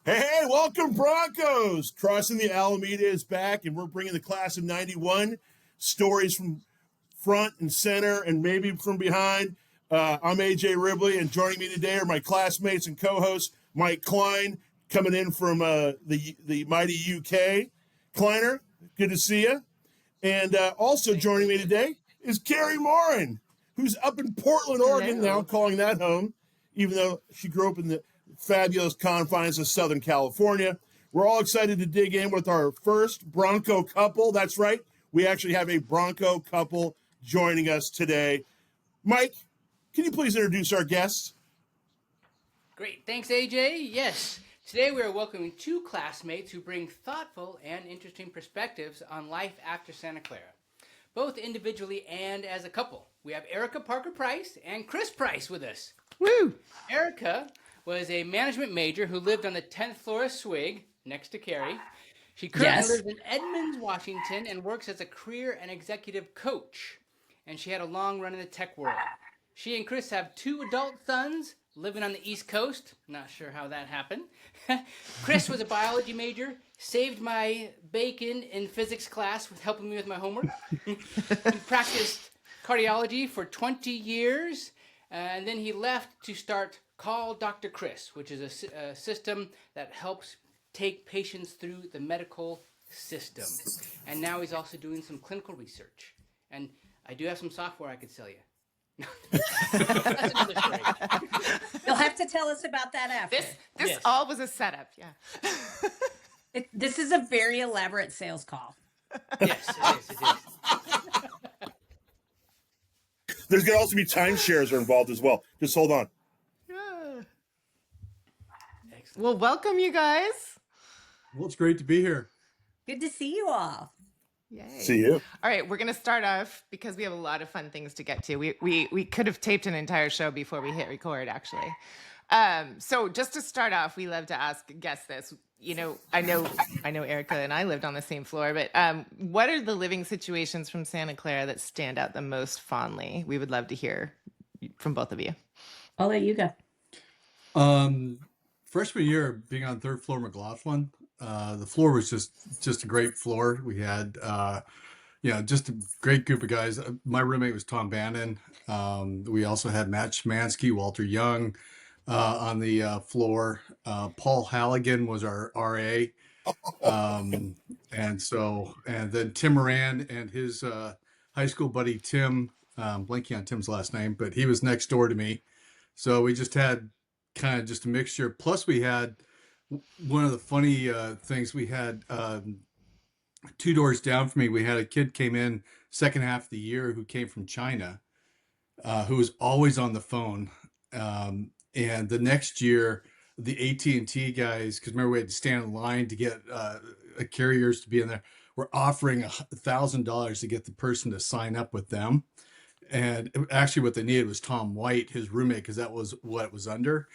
Hey, welcome Broncos! Crossing the Alameda is back, and we're bringing the class of 91 stories from front and center and maybe from behind. I'm AJ Ribley, and joining me today are my classmates and co-hosts, Mike Klein, coming in from the mighty UK. Kleiner, good to see you. And also joining me today is Carrie Morin, who's up in Portland, Oregon, now calling that home, even though she grew up in the fabulous confines of Southern California. We're all excited to dig in with our first Bronco couple. That's right. We actually have a Bronco couple joining us today. Mike, can you please introduce our guests? Great. Thanks, AJ. Yes. Today we are welcoming two classmates who bring thoughtful and interesting perspectives on life after Santa Clara, both individually and as a couple. We have Erika Parker Price and Chris Price with us. Woo! Erika was a management major who lived on the 10th floor of Swig, next to Carrie. She currently lives in Edmonds, Washington, and works as a career and executive coach. And she had a long run in the tech world. She and Chris have two adult sons living on the East Coast. Not sure how that happened. Chris was a biology major, saved my bacon in physics class with helping me with my homework. He practiced cardiology for 20 years, and then he left to start Call Dr. Chris, which is a system that helps take patients through the medical system. And now he's also doing some clinical research. And I do have some software I could sell you. That's another story. You'll have to tell us about that after. This Yes. all was a setup, yeah. This is a very elaborate sales call. Yes, it is. There's going to also be timeshares are involved as well. Just hold on. Excellent. Well, welcome, you guys. Well, it's great to be here. Good to see you all. Yay. See you. All right, we're going to start off because we have a lot of fun things to get to. We could have taped an entire show before we hit record, actually. So just to start off, we love to ask guests this. You know, I know Erika and I lived on the same floor, but what are the living situations from Santa Clara that stand out the most fondly? We would love to hear from both of you. I'll let you go. Freshman year, being on third floor McLaughlin, the floor was just a great floor. We had, just a great group of guys. My roommate was Tom Bannon. We also had Matt Schmansky, Walter Young on the floor. Paul Halligan was our RA. And then Tim Moran and his high school buddy Tim, blanking on Tim's last name, but he was next door to me. So we just had kind of just a mixture. Plus we had one of the funny things, we had two doors down from me, we had a kid came in second half of the year who came from China, who was always on the phone. And the next year, the AT&T guys, because remember we had to stand in line to get carriers to be in there, were offering $1,000 to get the person to sign up with them. And actually what they needed was Tom White, his roommate, because that was what it was under.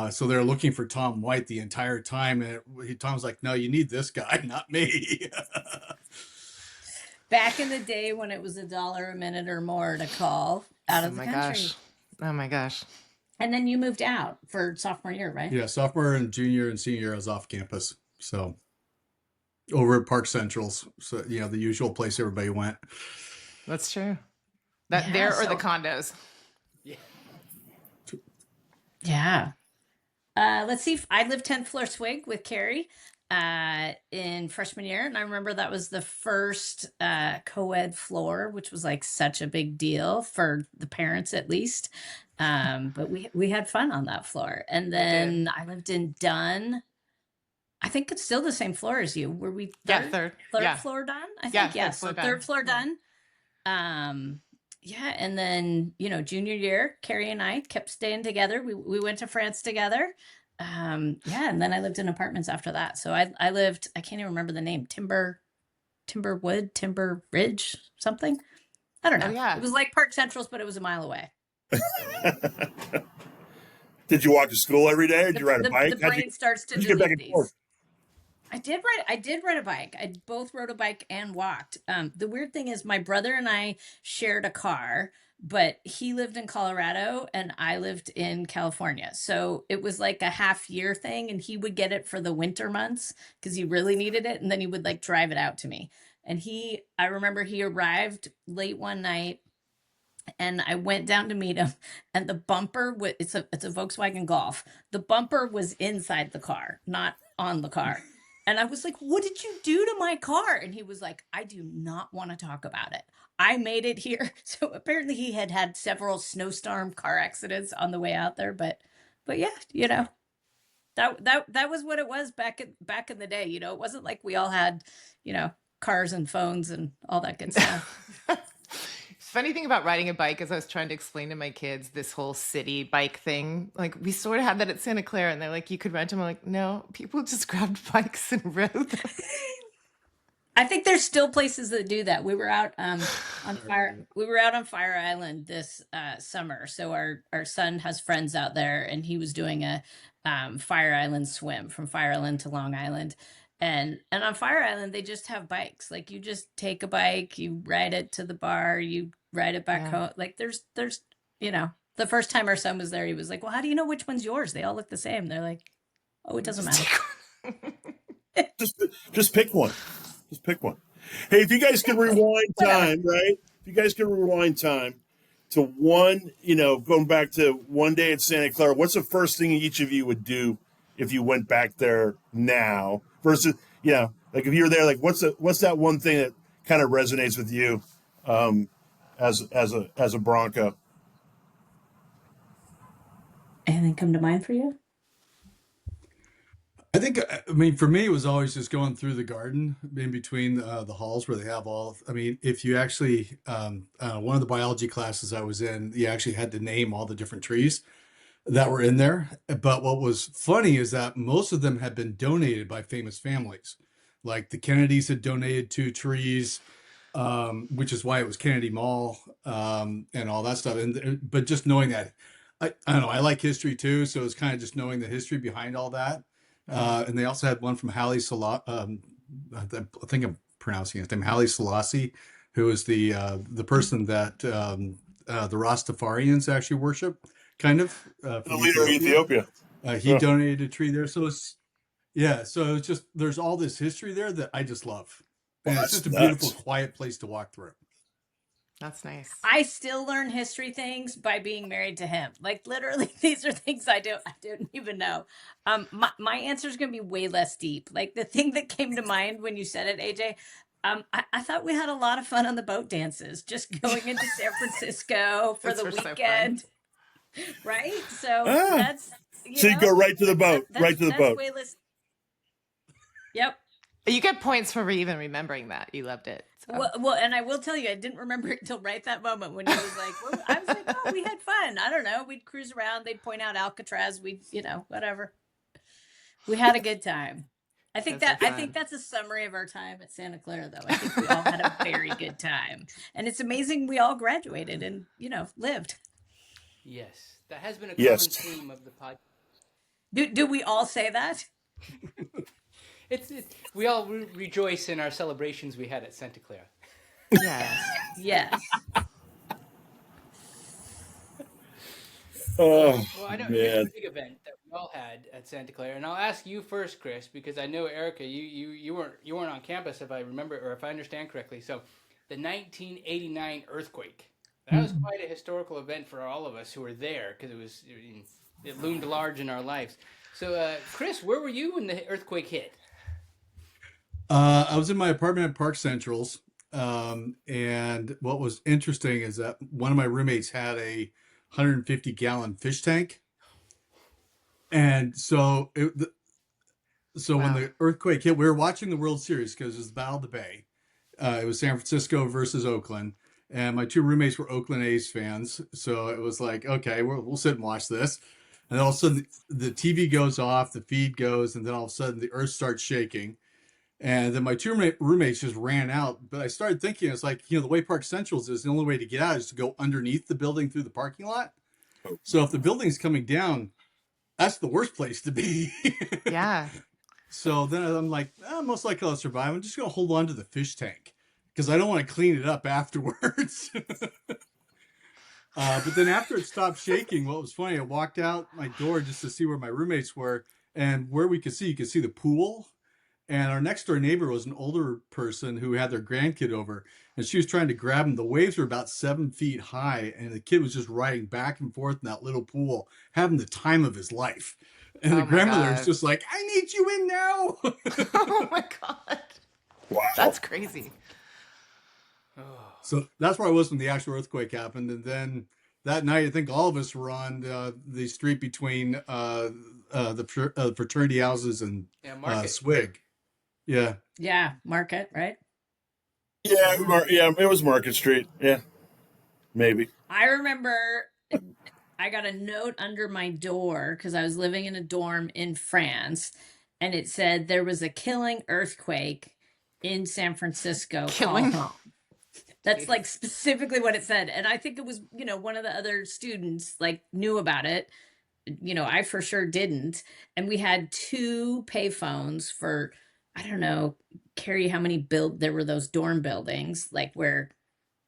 So they're looking for Tom White the entire time. And Tom's like, no, you need this guy, not me. Back in the day when it was $1 a minute or more to call out of the country. Oh my gosh. And then you moved out for sophomore year, right? Yeah, sophomore and junior and senior year, I was off campus. So over at Park Centrals, so the usual place everybody went. That's true. Yeah, or the condos. Yeah. Let's see. I lived 10th floor Swig with Carrie in freshman year. And I remember that was the first co-ed floor, which was like such a big deal for the parents at least. But we had fun on that floor. And then I lived in Dunn. I think it's still the same floor as you. Were we third floor Dunn? I think, yeah. So third floor Dunn. Yeah, and then junior year, Carrie and I kept staying together. We went to France together. And then I lived in apartments after that. So I lived, I can't even remember the name, Timberwood, Timber Ridge, something. I don't know. Oh, yeah. It was like Park Centrals, but it was a mile away. Did you walk to school every day? Or did you ride a bike? The brain starts to How'd you get back and delete forth? these. I did ride a bike. I both rode a bike and walked. The weird thing is my brother and I shared a car, but he lived in Colorado and I lived in California. So it was like a half year thing, and he would get it for the winter months because he really needed it. And then he would like drive it out to me. And I remember he arrived late one night and I went down to meet him, and the bumper it's a Volkswagen Golf. The bumper was inside the car, not on the car. And I was like, "What did you do to my car?" And he was like, "I do not want to talk about it. I made it here." So apparently he had had several snowstorm car accidents on the way out there, but yeah, that was what it was back in the day. It wasn't like we all had, cars and phones and all that good stuff. Funny thing about riding a bike is I was trying to explain to my kids this whole city bike thing. Like, we sort of had that at Santa Clara, and they're like, you could rent them. I'm like, no, people just grabbed bikes and rode them. I think there's still places that do that. We were out on Fire. We were out on Fire Island this summer. So our son has friends out there, and he was doing a Fire Island swim from Fire Island to Long Island. And on Fire Island, they just have bikes. Like, you just take a bike, you ride it to the bar, you ride it back home. Like, there's the first time our son was there, he was like, "Well, how do you know which one's yours? They all look the same." They're like, "Oh, it doesn't matter." Just pick one. Just pick one. Hey, if you guys could rewind time, right? If you guys could rewind time to going back to one day at Santa Clara, what's the first thing each of you would do if you went back there now versus, like if you were there, like what's that one thing that kind of resonates with you as a Bronco? Anything come to mind for you? I mean, for me, it was always just going through the garden in between the halls where they have if you actually, one of the biology classes I was in, you actually had to name all the different trees that were in there. But what was funny is that most of them had been donated by famous families. Like the Kennedys had donated 2 trees, which is why it was Kennedy Mall, and all that stuff. But just knowing that, I don't know, I like history too. So it's kind of just knowing the history behind all that. And they also had one from Haile Selassie. I think I'm pronouncing his name, Haile Selassie, who is the person that the Rastafarians actually worship, kind of. The leader of Ethiopia. He donated a tree there. So so it's just, there's all this history there that I just love. And it's just a beautiful, quiet place to walk through. That's nice. I still learn history things by being married to him. Like, literally, these are things I don't even know. My answer is going to be way less deep. Like, the thing that came to mind when you said it, AJ, I thought we had a lot of fun on the boat dances, just going into San Francisco for the weekend. So right? So that's, so you go right to the boat, right to the boat. Way less. Yep. You get points for even remembering that. You loved it. So. Well, and I will tell you, I didn't remember it until right that moment when he was like, I was like, "Oh, we had fun. I don't know. We'd cruise around. They'd point out Alcatraz. We'd, whatever. We had a good time." I think that's a summary of our time at Santa Clara, though. I think we all had a very good time, and it's amazing we all graduated and lived. Yes, that has been a common theme of the podcast. Do we all say that? We all rejoice in our celebrations we had at Santa Clara. Yes. Oh, well, I know man. it's a big event that we all had at Santa Clara, and I'll ask you first, Chris, because I know Erika, you weren't on campus if I remember or if I understand correctly. So, the 1989 earthquake, that was quite a historical event for all of us who were there because it loomed large in our lives. So, Chris, where were you when the earthquake hit? I was in my apartment at Park Centrals, and what was interesting is that one of my roommates had a 150-gallon fish tank, and so when the earthquake hit, we were watching the World Series because it was the Battle of the Bay. It was San Francisco versus Oakland, and my 2 roommates were Oakland A's fans, so it was like, okay, we'll sit and watch this. And then all of a sudden, the TV goes off, the feed goes, and then all of a sudden, the earth starts shaking. And then my 2 roommates just ran out. But I started thinking, it's like, the way Park Centrals is, the only way to get out is to go underneath the building through the parking lot. So if the building's coming down, that's the worst place to be. Yeah. So then I'm like, most likely I'll survive. I'm just going to hold on to the fish tank because I don't want to clean it up afterwards. But then after it stopped shaking, what was funny, I walked out my door just to see where my roommates were, and where we could see, you could see the pool. And our next door neighbor was an older person who had their grandkid over, and she was trying to grab him. The waves were about 7 feet high, and the kid was just riding back and forth in that little pool, having the time of his life. And the Oh my grandmother was God. just like, "I need you in now." Oh my God. Wow. That's crazy. So that's where I was when the actual earthquake happened. And then that night, I think all of us were on the street between the fraternity houses and Yeah, Market. Swig. Yeah. Yeah, Market, right? Yeah, yeah, it was Market Street. Yeah, maybe. I remember I got a note under my door because I was living in a dorm in France, and it said there was a killing earthquake in San Francisco. Killing? Call home. That's like specifically what it said. And I think it was, one of the other students like knew about it. I for sure didn't. And we had 2 payphones for, I don't know, Carrie, how many there were those dorm buildings, like where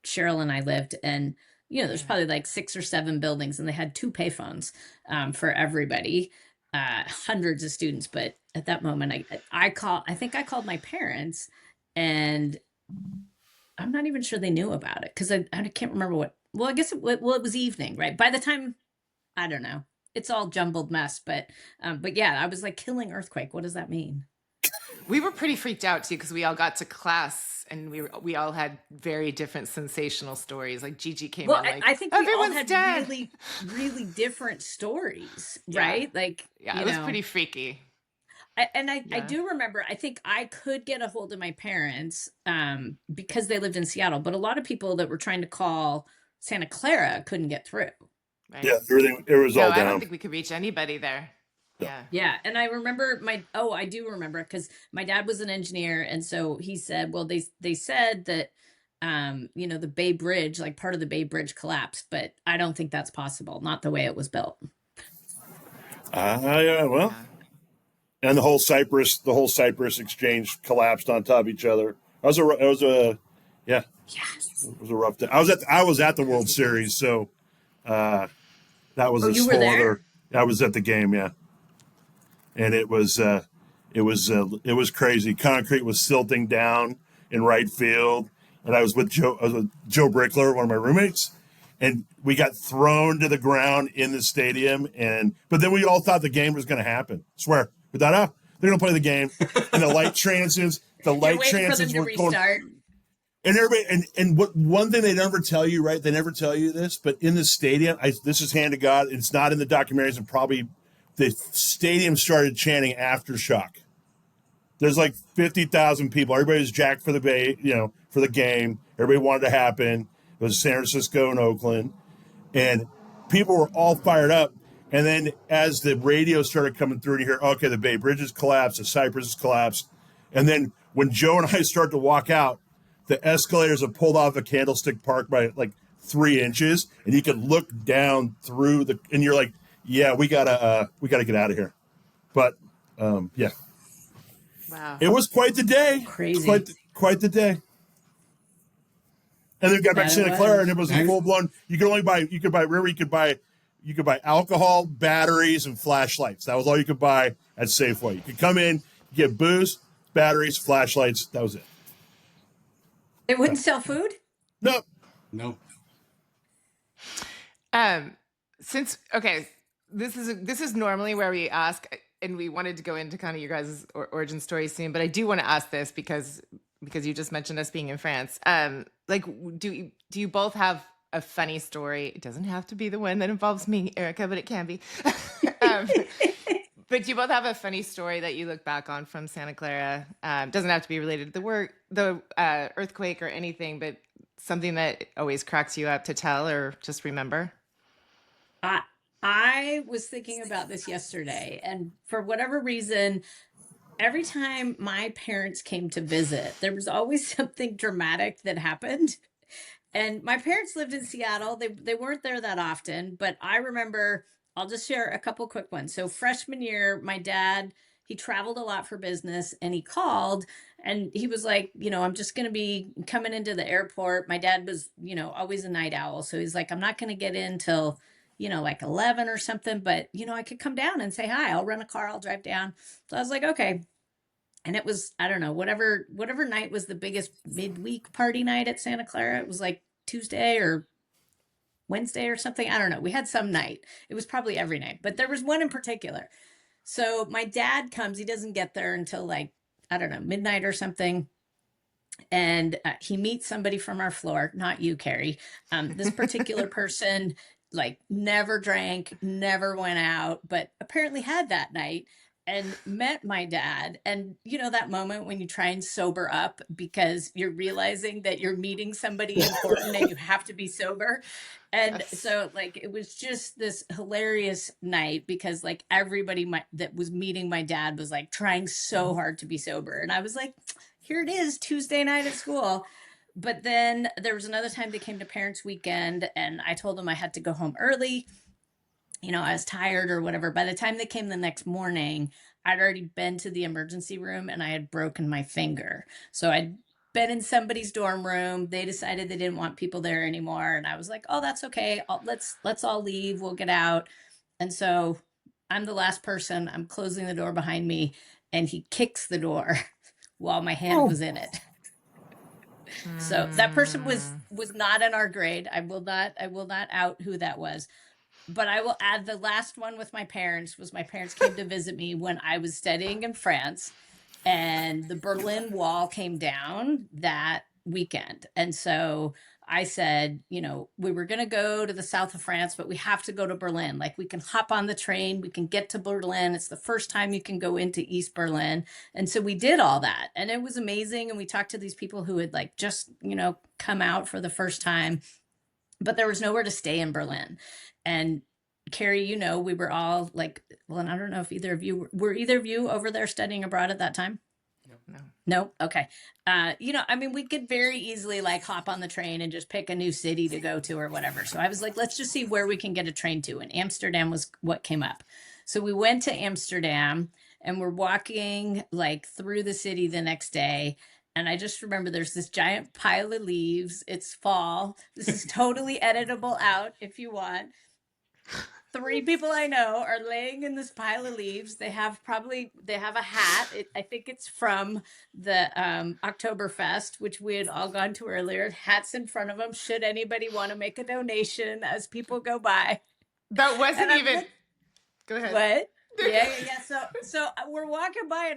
Cheryl and I lived. And, there's probably like 6 or 7 buildings, and they had 2 payphones for everybody, hundreds of students. But at that moment, I think I called my parents, and I'm not even sure they knew about it because I can't remember well, I guess it was evening, right? By the time, I don't know, it's all jumbled mess, but yeah, I was like, killing earthquake. What does that mean? We were pretty freaked out too because we all got to class and we all had very different sensational stories. Like Gigi came in like, I think we all everyone's had dead. really, really different stories, Yeah. right? Like, Yeah, it was pretty freaky. I do remember, I think I could get a hold of my parents because they lived in Seattle, but a lot of people that were trying to call Santa Clara couldn't get through. Right? Yeah, everything. It was all I down. don't think we could reach anybody there. Yeah. Yeah. And I remember I do remember because my dad was an engineer. And so he said, well, they said that, the Bay Bridge, like part of the Bay Bridge collapsed, but I don't think that's possible. Not the way it was built. Yeah, well. Yeah. And the whole Cyprus exchange collapsed on top of each other. It was a rough day. I was at the World Series, so that was a you were whole there? other. I was at the game, yeah, and it was crazy. Concrete was silting down in right field, and I was with Joe Brickler, one of my roommates, and we got thrown to the ground in the stadium. But then we all thought the game was going to happen. Swear. We thought, they're going to play the game. And the light transients You're waiting for them to restart. And everybody, and what one thing they never tell you, right? They never tell you this, but in the stadium, this is hand to God. It's not in the documentaries, and probably the stadium started chanting "Aftershock." There's like 50,000 people. Everybody was jacked for the for the game. Everybody wanted to happen. It was San Francisco and Oakland, and people were all fired up. And then as the radio started coming through, and you hear, okay, the Bay Bridge has collapsed, the Cypress has collapsed. And then when Joe and I start to walk out, the escalators have pulled off a Candlestick Park by like 3 inches, and you can look down through and you're like, yeah, we gotta get out of here. But yeah. Wow. It was quite the day. Crazy. Quite the day. And then we got back to Santa Clara, and it was a full blown. You could buy alcohol, batteries, and flashlights. That was all you could buy at Safeway. You could come in, get booze, batteries, flashlights. That was it. They wouldn't sell food? Nope. No. This is normally where we ask, and we wanted to go into kind of your guys' origin story soon, but I do want to ask this because you just mentioned us being in France. Do you both have a funny story? It doesn't have to be the one that involves me, Erika, but it can be. But do you both have a funny story that you look back on from Santa Clara? Doesn't have to be related to the earthquake or anything, but something that always cracks you up to tell or just remember? I was thinking about this yesterday, and for whatever reason, every time my parents came to visit, there was always something dramatic that happened. And my parents lived in Seattle. They weren't there that often, but I remember, I'll just share a couple quick ones. So freshman year, my dad, he traveled a lot for business, and he called and he was like, I'm just going to be coming into the airport. My dad was, always a night owl. So he's like, I'm not going to get in till, like 11 or something, but, I could come down and say hi. I'll rent a car. I'll drive down. So I was like, okay. And it was, I don't know, whatever night was the biggest midweek party night at Santa Clara. It was like Tuesday or Wednesday or something. I don't know. We had some night. It was probably every night, but there was one in particular. So my dad comes, he doesn't get there until like, I don't know, midnight or something. And he meets somebody from our floor, not you, Carrie. This particular person, like, never drank, never went out, but apparently had that night and met my dad. And that moment when you try and sober up because you're realizing that you're meeting somebody important and you have to be sober. And Yes. so, like, it was just this hilarious night because, like, everybody that was meeting my dad was like trying so hard to be sober. And I was like, here it is, Tuesday night at school. But then there was another time they came to parents' weekend and I told them I had to go home early. I was tired or whatever. By the time they came the next morning, I'd already been to the emergency room and I had broken my finger. So I'd been in somebody's dorm room. They decided they didn't want people there anymore. And I was like, oh, that's okay. Let's all leave. We'll get out. And so I'm the last person. I'm closing the door behind me and he kicks the door while my hand was in it. So that person was not in our grade. I will not out who that was. But I will add the last one with my parents was my parents came to visit me when I was studying in France and the Berlin Wall came down that weekend. And so I said, we were going to go to the south of France, but we have to go to Berlin. Like we can hop on the train. We can get to Berlin. It's the first time you can go into East Berlin. And so we did all that and it was amazing. And we talked to these people who had like just, come out for the first time, but there was nowhere to stay in Berlin. And Carrie, we were all like, well, and I don't know if either of you were either of you over there studying abroad at that time? No. Okay. We could very easily like hop on the train and just pick a new city to go to or whatever. So I was like, let's just see where we can get a train to. And Amsterdam was what came up. So we went to Amsterdam and we're walking like through the city the next day. And I just remember there's this giant pile of leaves. It's fall. This is totally editable out if you want. 3 people I know are laying in this pile of leaves. They have a hat. I think it's from the Oktoberfest, which we had all gone to earlier. Hats in front of them. Should anybody want to make a donation as people go by? That wasn't even. Like, go ahead. What? Yeah. So we're walking by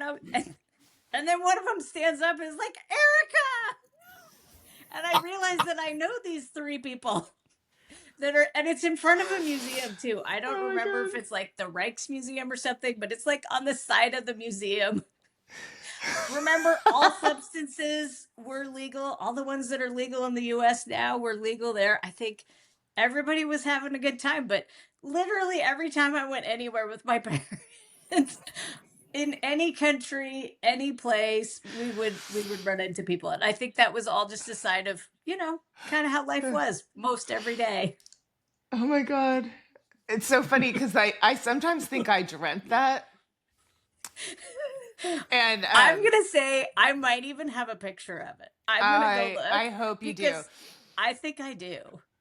and then one of them stands up and is like, Erika! And I realized that I know these 3 people. And it's in front of a museum too. I don't remember if it's like the Rijksmuseum or something, but it's like on the side of the museum. Remember, all substances were legal. All the ones that are legal in the US now were legal there. I think everybody was having a good time, but literally every time I went anywhere with my parents, in any country, any place, we would run into people. And I think that was all just a sign of, kind of how life was most every day. Oh my God. It's so funny because I sometimes think I dreamt that. And I'm going to say I might even have a picture of it. I'm going to go look. I hope you do. I think I do.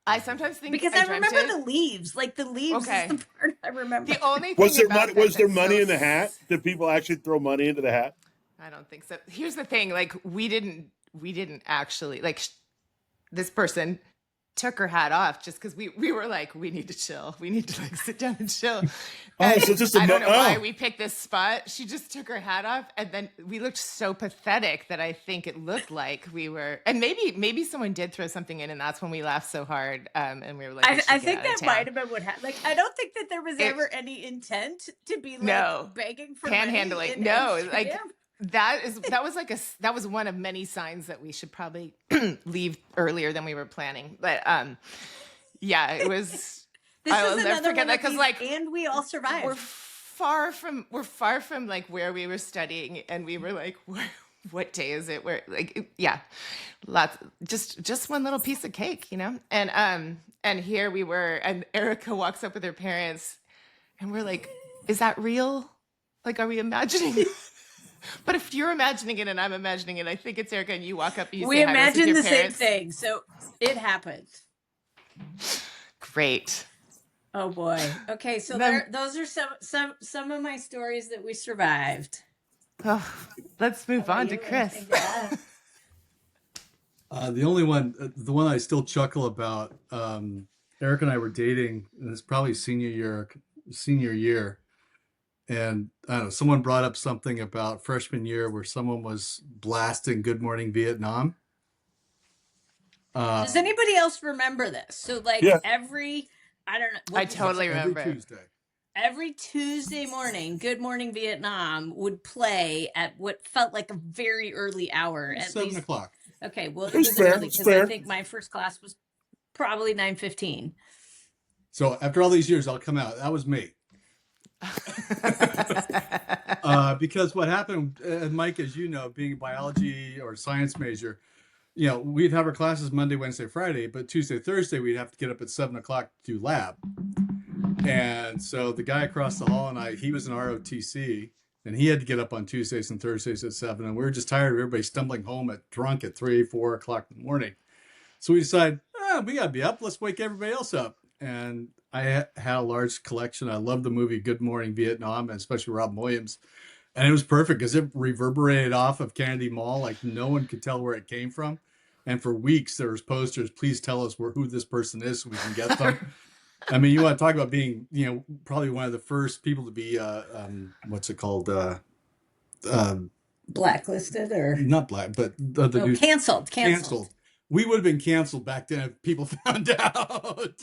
I sometimes think because I remember the leaves. Like the leaves is the part I remember. The only thing was there money in the hat? Did people actually throw money into the hat? I don't think so. Here's the thing: like we didn't actually like. This person took her hat off just because we were like, we need to chill. We need to like sit down and chill. And so just I don't know why we picked this spot. She just took her hat off, and then we looked so pathetic that I think it looked like we were. And maybe someone did throw something in, and that's when we laughed so hard. And we were like, I think that might have been what happened. Like, I don't think that there was ever any intent to be like begging for panhandling. No, like. That was one of many signs that we should probably leave earlier than we were planning. But yeah, it was. I will never forget that because like, and we all survived. We're far from like where we were studying, and we were like, what day is it? Where like lots just one little piece of cake, And here we were, and Erika walks up with her parents, and we're like, is that real? Like, are we imagining? But if you're imagining it and I'm imagining it, I think it's Erika and you walk up and you We say hi, Russ, with imagine your the same parents. thing, so it happened. Great. Oh boy. Okay, so those are some of my stories that we survived. Oh, let's move on to Chris. The only one, the one I still chuckle about, Eric and I were dating, and it's probably senior year. And I don't know, someone brought up something about freshman year where someone was blasting Good Morning Vietnam. Does anybody else remember this? So like Yeah. I don't know. I totally remember. Every Tuesday morning, Good Morning Vietnam would play at what felt like a very early hour. At 7 o'clock. Okay, well, It was fair. because I think my first class was probably 9:15. So after all these years, I'll come out. That was me. Because what happened, and Mike, as you know, being a biology or science major, you know, we'd have our classes Monday, Wednesday, Friday, but Tuesday, Thursday, we'd have to get up at 7 o'clock to do lab. And so the guy across the hall and he was an ROTC, and he had to get up on Tuesdays and Thursdays at 7. And we were just tired of everybody stumbling home drunk at 3, 4 o'clock in the morning. So we decided, we got to be up. Let's wake everybody else up. And I had a large collection. I loved the movie Good Morning Vietnam, and especially Robin Williams. And it was perfect because it reverberated off of Kennedy Mall. Like no one could tell where it came from. And for weeks, there was posters, please tell us who this person is so we can get them. I mean, you want to talk about being, you know, probably one of the first people to be, what's it called? Blacklisted or not black, but canceled. Canceled. We would have been canceled back then if people found out.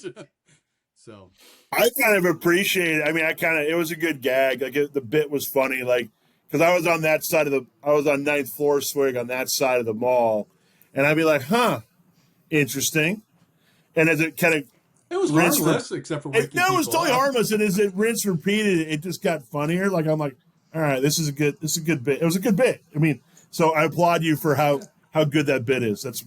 So I kind of appreciate it. I mean, it was a good gag. Like the bit was funny. Like, cause I was on that side I was on 9th floor swig on that side of the mall. And I'd be like, interesting. And as it kind of, it was harmless, except for waking no, it was totally up. harmless. And as it rinse repeated, it just got funnier. Like I'm like, all right, this is a good bit. It was a good bit. I mean, so I applaud you for how good that bit is. There's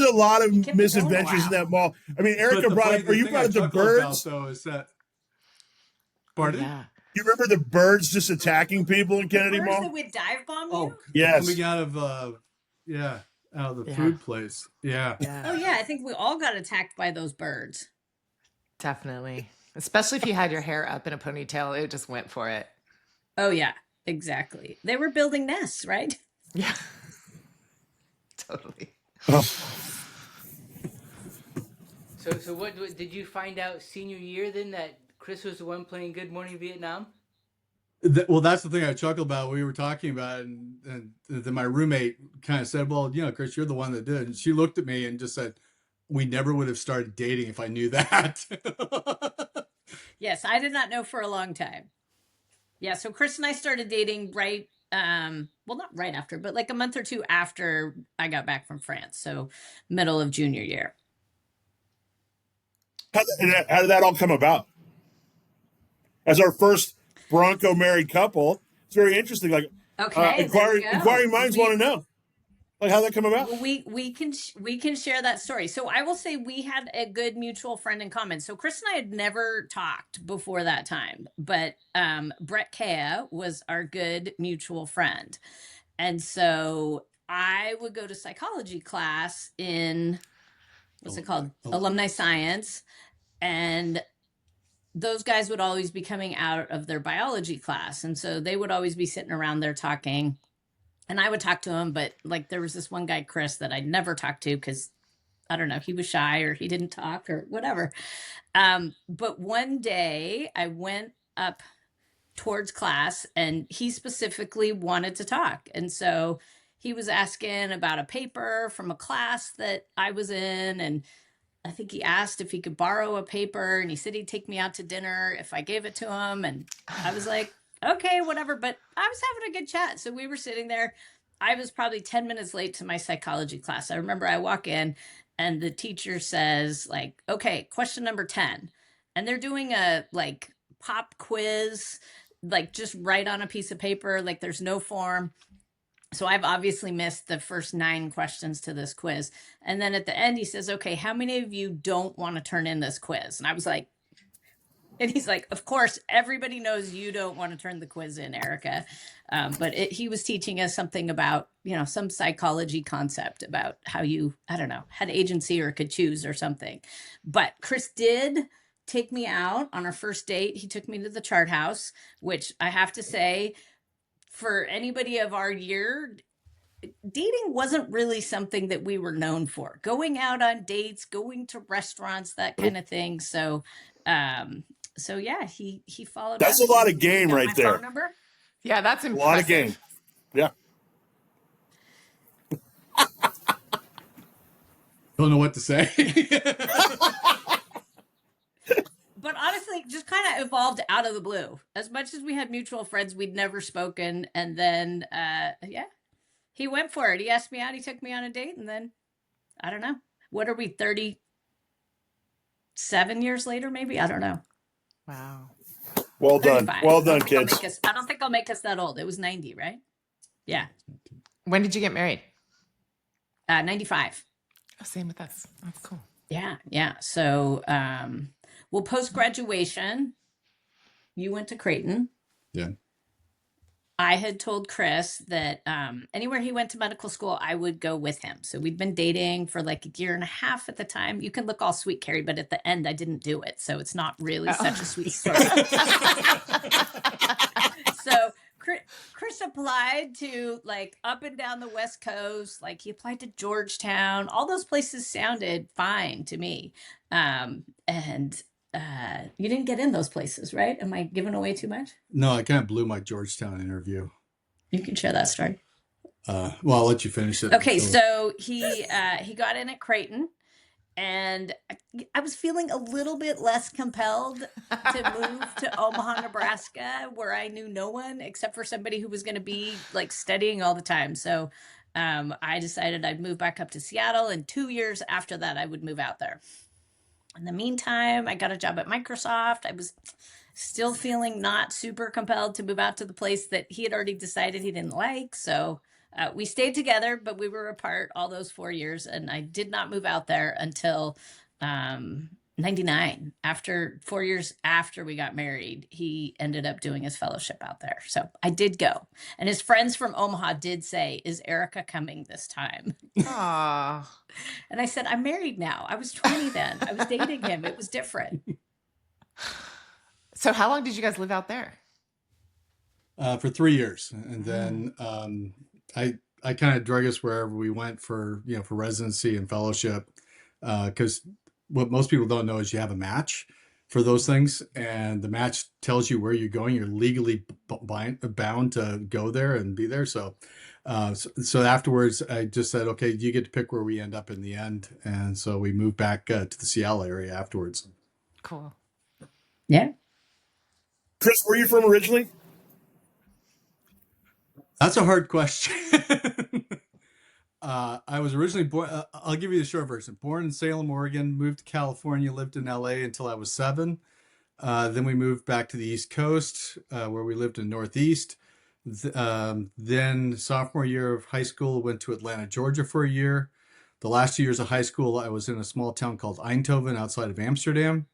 a lot of misadventures in that mall. I mean, Erika brought up the birds. Though, is that, pardon? Yeah. You remember the birds just attacking people in Kennedy birds Mall? that would dive bomb you? Oh, yes. Coming out of the food place. Yeah. Oh yeah, I think we all got attacked by those birds. Definitely. Especially if you had your hair up in a ponytail, it just went for it. Oh yeah, exactly. They were building nests, right? Yeah. Totally. So what did you find out senior year then that Chris was the one playing Good Morning Vietnam? Well, that's the thing I chuckled about. We were talking about it, and then my roommate kind of said, well, you know, Chris, you're the one that did. And she looked at me and just said, we never would have started dating if I knew that. Yes, I did not know for a long time. Yeah, so Chris and I started dating not right after, but like a month or two after I got back from France. So middle of junior year. How did that all come about? As our first Bronco married couple, it's very interesting. Like, okay, inquiring minds want to know, like, how that come about. Well, we can share that story. So I will say we had a good mutual friend in common. So Chris and I had never talked before that time, but Brett Kea was our good mutual friend, and so I would go to psychology class in alumni science, and those guys would always be coming out of their biology class. And so they would always be sitting around there talking, and I would talk to him. But like, there was this one guy, Chris, that I'd never talked to because I don't know, he was shy or he didn't talk or whatever. But one day I went up towards class and he specifically wanted to talk. And so he was asking about a paper from a class that I was in, and I think he asked if he could borrow a paper, and he said he'd take me out to dinner if I gave it to him. And I was like, okay, whatever. But I was having a good chat. So we were sitting there. I was probably 10 minutes late to my psychology class. I remember I walk in and the teacher says, like, okay, question number 10. And they're doing a like pop quiz, like just write on a piece of paper, like there's no form. So I've obviously missed the first 9 questions to this quiz. And then at the end, he says, okay, how many of you don't want to turn in this quiz? And I was like, And he's like, of course, everybody knows you don't want to turn the quiz in, Erica. But he was teaching us something about, some psychology concept about how you, I don't know, had agency or could choose or something. But Chris did take me out on our first date. He took me to the Chart House, which I have to say, for anybody of our year, dating wasn't really something that we were known for. Going out on dates, going to restaurants, that kind of thing. So, yeah, he followed That's us. a lot and of game got right my there. phone number. Yeah, that's A impressive. lot of game. Yeah. Don't know what to say. But honestly, just kind of evolved out of the blue. As much as we had mutual friends, we'd never spoken. And then, he went for it. He asked me out. He took me on a date. And then, I don't know. What are we, 37 years later, maybe? I don't know. Wow. Well done. 35. Well done, kids. I don't think I'll make us that old. It was 90, right? Yeah. When did you get married? 95. Oh, same with us. That's cool. Yeah. So, post-graduation, you went to Creighton. Yeah. I had told Chris that anywhere he went to medical school, I would go with him. So we'd been dating for like a year and a half at the time. You can look all sweet, Carrie, but at the end, I didn't do it. So it's not really such a sweet story. So Chris applied to like up and down the West Coast. Like he applied to Georgetown. All those places sounded fine to me. You didn't get in those places, right? Am I giving away too much? No, I kind of blew my Georgetown interview. You can share that story. Well, I'll let you finish it. Okay, so he got in at Creighton, and I was feeling a little bit less compelled to move to Omaha, Nebraska, where I knew no one except for somebody who was going to be like studying all the time. So I decided I'd move back up to Seattle, and 2 years after that, I would move out there. In the meantime, I got a job at Microsoft. I was still feeling not super compelled to move out to the place that he had already decided he didn't like. So we stayed together, but we were apart all those 4 years. And I did not move out there until 99. After 4 years after we got married, he ended up doing his fellowship out there. So I did go. And his friends from Omaha did say, "Is Erika coming this time?" Aww. And I said, "I'm married now. I was 20 then. I was dating him. It was different." So how long did you guys live out there? For 3 years. And then I kind of drug us wherever we went for residency and fellowship. Because what most people don't know is you have a match for those things, and the match tells you where you're going. You're legally bound to go there and be there. So afterwards, I just said, okay, you get to pick where we end up in the end. And so we moved back to the Seattle area afterwards. Cool. Yeah. Chris, where are you from originally? That's a hard question. I was originally born, I'll give you the short version. Born in Salem, Oregon, moved to California, lived in LA until I was 7. Then we moved back to the East Coast, where we lived in Northeast. Then sophomore year of high school, went to Atlanta, Georgia for a year. The last 2 years of high school, I was in a small town called Eindhoven outside of Amsterdam.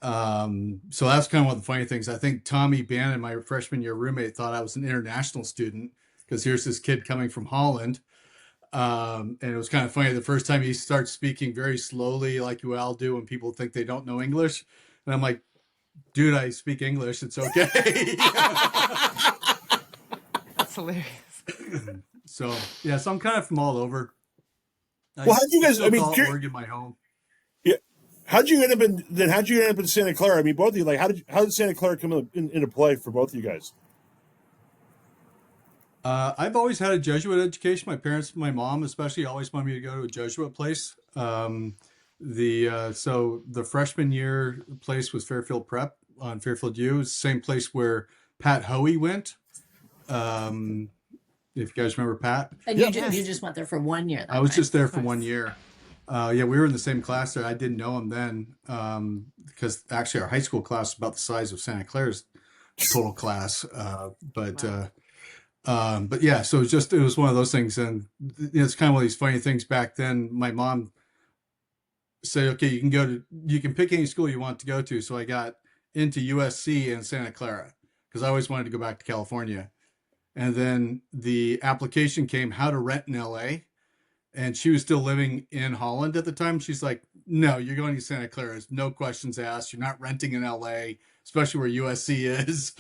So that's kind of one of the funny things. I think Tommy Bannon, my freshman year roommate, thought I was an international student because here's this kid coming from Holland. And it was kind of funny. The first time he starts speaking very slowly, like you all do when people think they don't know English. And I'm like, dude, I speak English. It's okay. That's hilarious. So I'm kind of from all over. Well, how'd you guys? I mean, Oregon, my home. Yeah. How'd you end up in Santa Clara? I mean, both of you. Like, how did Santa Clara come into play for both of you guys? I've always had a Jesuit education. My parents, my mom especially, always wanted me to go to a Jesuit place. So the freshman year place was Fairfield Prep on Fairfield U. It's the same place where Pat Hoey went. If you guys remember Pat. And you just went there for 1 year. I was just there for 1 year. We were in the same class there. I didn't know him then because actually our high school class was about the size of Santa Clara's total class. But yeah, so it was one of those things. And it's kind of one of these funny things back then. My mom said, okay, you can pick any school you want to go to. So I got into USC in Santa Clara because I always wanted to go back to California. And then the application came, how to rent in LA. And she was still living in Holland at the time. She's like, no, you're going to Santa Clara. No questions asked. You're not renting in LA, especially where USC is.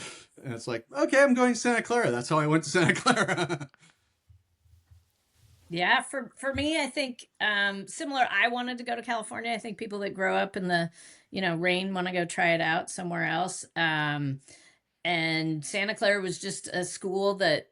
And it's like, okay, I'm going to Santa Clara. That's how I went to Santa Clara. Yeah, for me, I think similar. I wanted to go to California. I think people that grow up in the, rain want to go try it out somewhere else. And Santa Clara was just a school that,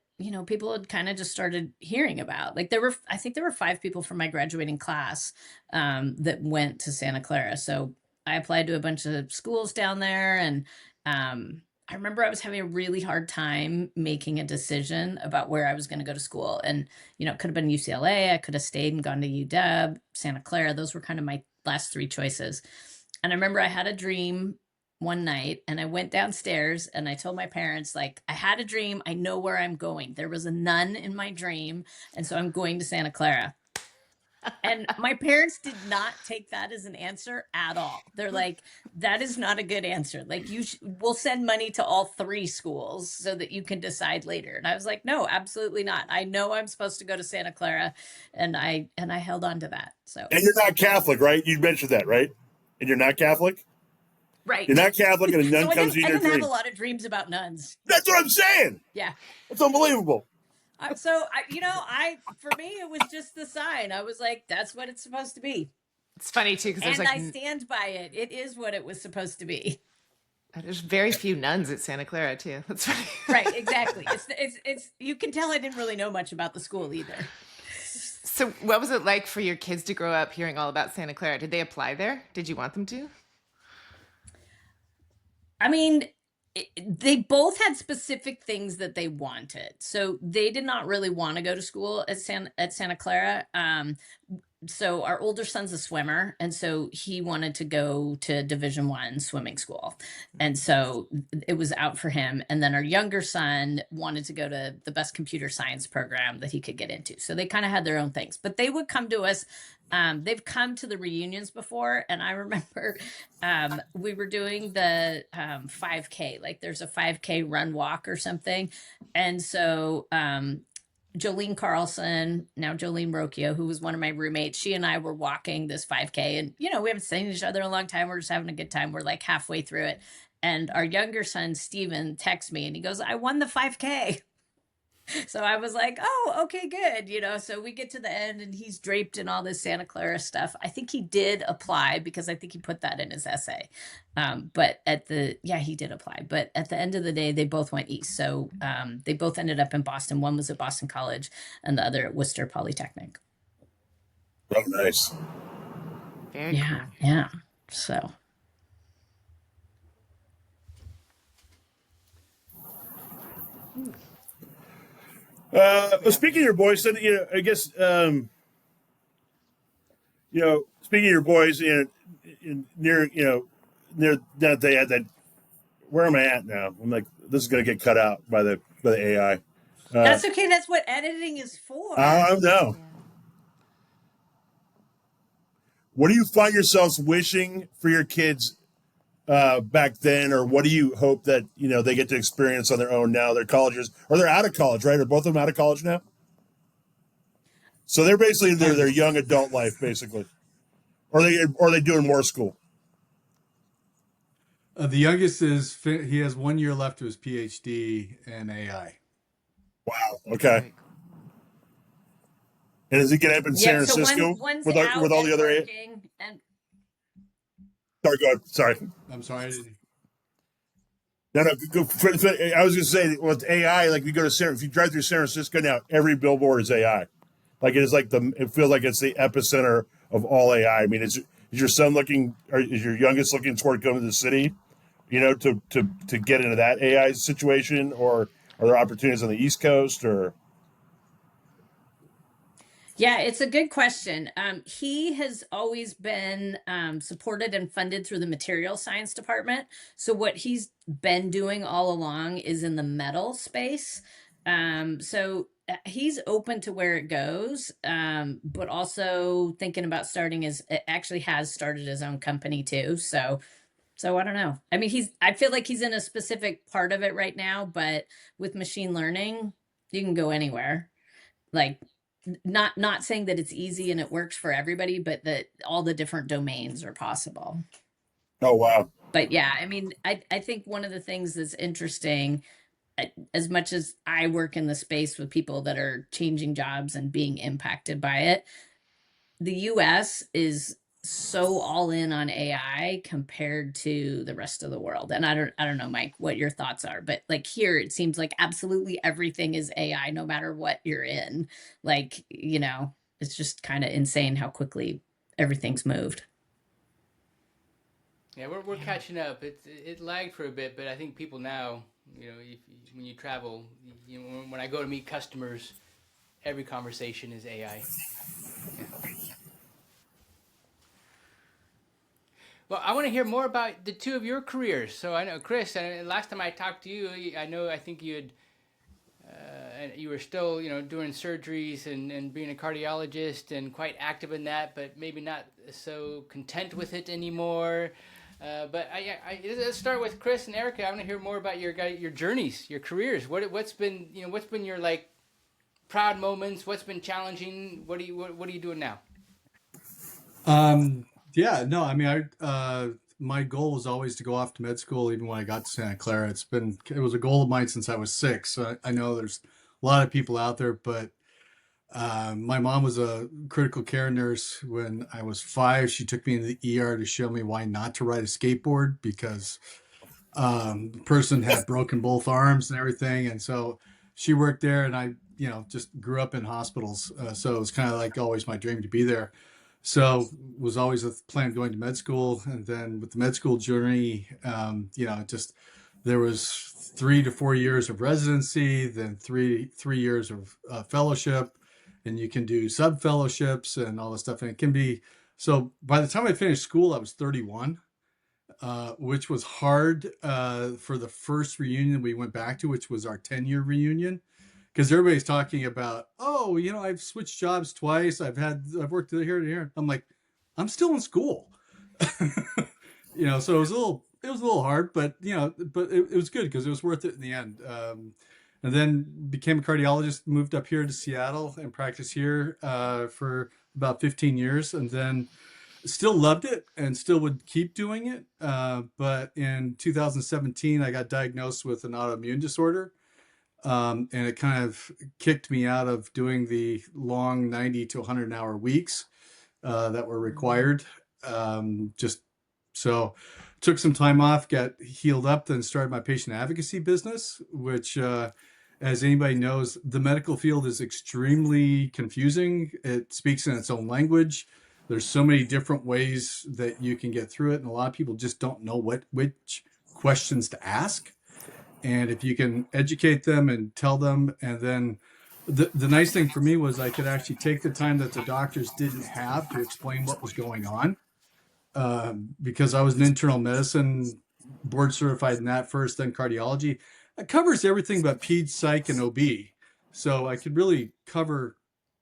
people had kind of just started hearing about. Like I think there were 5 people from my graduating class that went to Santa Clara. So I applied to a bunch of schools down there, and I remember I was having a really hard time making a decision about where I was going to go to school. And, it could have been UCLA. I could have stayed and gone to UW, Santa Clara. Those were kind of my last 3 choices. And I remember I had a dream one night, and I went downstairs and I told my parents, like, I had a dream. I know where I'm going. There was a nun in my dream. And so I'm going to Santa Clara. And my parents did not take that as an answer at all. They're like, that is not a good answer. Like, we'll send money to all 3 schools so that you can decide later. And I was like, no, absolutely not. I know I'm supposed to go to Santa Clara, and I held on to that. So. And you're not Catholic, right? You mentioned that, right? And you're not Catholic? Right. You're not Catholic, and a nun comes to you in your dream. I didn't have a lot of dreams about nuns. That's what I'm saying. Yeah. It's unbelievable. So for me, it was just the sign. I was like, that's what it's supposed to be. It's funny too, because I stand by it. It is what it was supposed to be. There's very few nuns at Santa Clara too. That's funny. Right, exactly. It's you can tell I didn't really know much about the school either. So what was it like for your kids to grow up hearing all about Santa Clara? Did they apply there? Did you want them to? I mean, they both had specific things that they wanted. So they did not really want to go to school at Santa Clara. So our older son's a swimmer, and so he wanted to go to Division I swimming school. And so it was out for him. And then our younger son wanted to go to the best computer science program that he could get into. So they kind of had their own things, but they would come to us. They've come to the reunions before. And I remember we were doing the 5K, like there's a 5K run walk or something. And so Jolene Carlson, now Jolene Rocchio, who was one of my roommates, she and I were walking this 5K, and, we haven't seen each other in a long time. We're just having a good time. We're like halfway through it. And our younger son, Steven, texts me and he goes, I won the 5K. So I was like, oh, okay, good. So we get to the end and he's draped in all this Santa Clara stuff. I think he did apply because I think he put that in his essay. But he did apply. But at the end of the day, they both went east. So they both ended up in Boston. One was at Boston College and the other at Worcester Polytechnic. Oh, nice. Very cool. Yeah. So. Speaking of your boys, I guess, speaking of your boys, near that they had that. Where am I at now? I'm like, this is going to get cut out by the AI. That's okay. That's what editing is for. I know. What do you find yourselves wishing for your kids back then, or what do you hope that they get to experience on their own now? They're colleges, or they're out of college, right? Are both of them out of college now? So they're basically their young adult life, basically, or are they doing more school? The youngest he has 1 year left to his PhD in AI. Wow. Okay. And is he going to end up in San Francisco with all the other AI? Sorry, go ahead. Sorry. I'm sorry. No. I was going to say, with AI, like if you drive through San Francisco now, every billboard is AI. Like it is it feels like it's the epicenter of all AI. I mean, is your son is your youngest looking toward going to the city, to get into that AI situation, or are there opportunities on the East Coast or? Yeah, it's a good question. He has always been supported and funded through the material science department. So what he's been doing all along is in the metal space. So he's open to where it goes, but also thinking about actually has started his own company too. So So I don't know. I mean, I feel like he's in a specific part of it right now, but with machine learning, you can go anywhere. Like, not saying that it's easy and it works for everybody, but that all the different domains are possible. Oh, wow. But yeah, I mean, I think one of the things that's interesting, as much as I work in the space with people that are changing jobs and being impacted by it, the US is so all in on AI compared to the rest of the world. And I don't know, Mike, what your thoughts are, but like here it seems like absolutely everything is AI no matter what you're in. Like, you know, it's just kind of insane how quickly everything's moved. Yeah, we're catching up. It lagged for a bit, but I think people now, when you travel, when I go to meet customers, every conversation is AI. Yeah. Well, I want to hear more about the two of your careers. So I know, Chris, last time I talked to you, I think you were still, doing surgeries and being a cardiologist and quite active in that, but maybe not so content with it anymore. But let's start with Chris and Erika. I want to hear more about your journeys, your careers. What's been your like proud moments? What's been challenging? What are you doing now? Yeah, no, I mean, my goal was always to go off to med school, even when I got to Santa Clara. It was a goal of mine since I was 6. So I know there's a lot of people out there, but my mom was a critical care nurse when I was 5. She took me into the ER to show me why not to ride a skateboard because the person had broken both arms and everything. And so she worked there, and I, just grew up in hospitals. So it was kind of like always my dream to be there. So was always a plan of going to med school. And then with the med school journey, just there was 3 to 4 years of residency, then three years of fellowship, and you can do sub fellowships and all this stuff. And it can be, so by the time I finished school, I was 31, which was hard for the first reunion we went back to, which was our 10-year reunion. Because everybody's talking about, oh, I've switched jobs twice. I've worked here to here. I'm like, I'm still in school. So it was a little hard, but it was good because it was worth it in the end. And then became a cardiologist, moved up here to Seattle and practiced here for about 15 years, and then still loved it and still would keep doing it. But in 2017, I got diagnosed with an autoimmune disorder. And it kind of kicked me out of doing the long 90 to 100-hour weeks that were required. Just so took some time off, got healed up, then started my patient advocacy business, which, as anybody knows, the medical field is extremely confusing. It speaks in its own language. There's so many different ways that you can get through it, and a lot of people just don't know which questions to ask. And if you can educate them and tell them, and then the nice thing for me was I could actually take the time that the doctors didn't have to explain what was going on, because I was an internal medicine board certified in that first, then cardiology. It covers everything but peds, psych, and OB. So I could really cover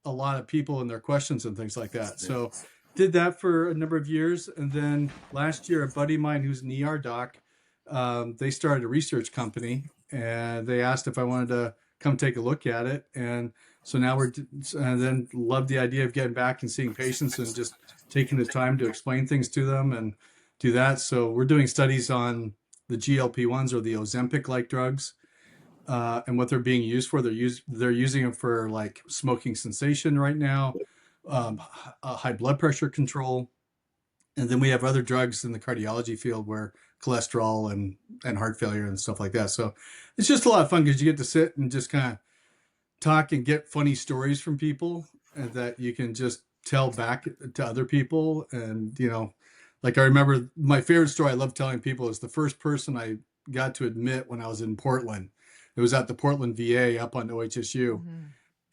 a lot of people and their questions and things like that. So did that for a number of years. And then last year, a buddy of mine who's an ER doc, they started a research company, and they asked if I wanted to come take a look at it. And so now and then love the idea of getting back and seeing patients and just taking the time to explain things to them and do that. So we're doing studies on the GLP-1s, or the Ozempic-like drugs, and what they're being used for. They're using them for like smoking cessation right now, high blood pressure control. And then we have other drugs in the cardiology field where cholesterol and heart failure and stuff like that. So it's just a lot of fun because you get to sit and just kind of talk and get funny stories from people, and that you can just tell back to other people. And, like I remember my favorite story I love telling people is the first person I got to admit when I was in Portland. It was at the Portland VA up on OHSU. Mm-hmm.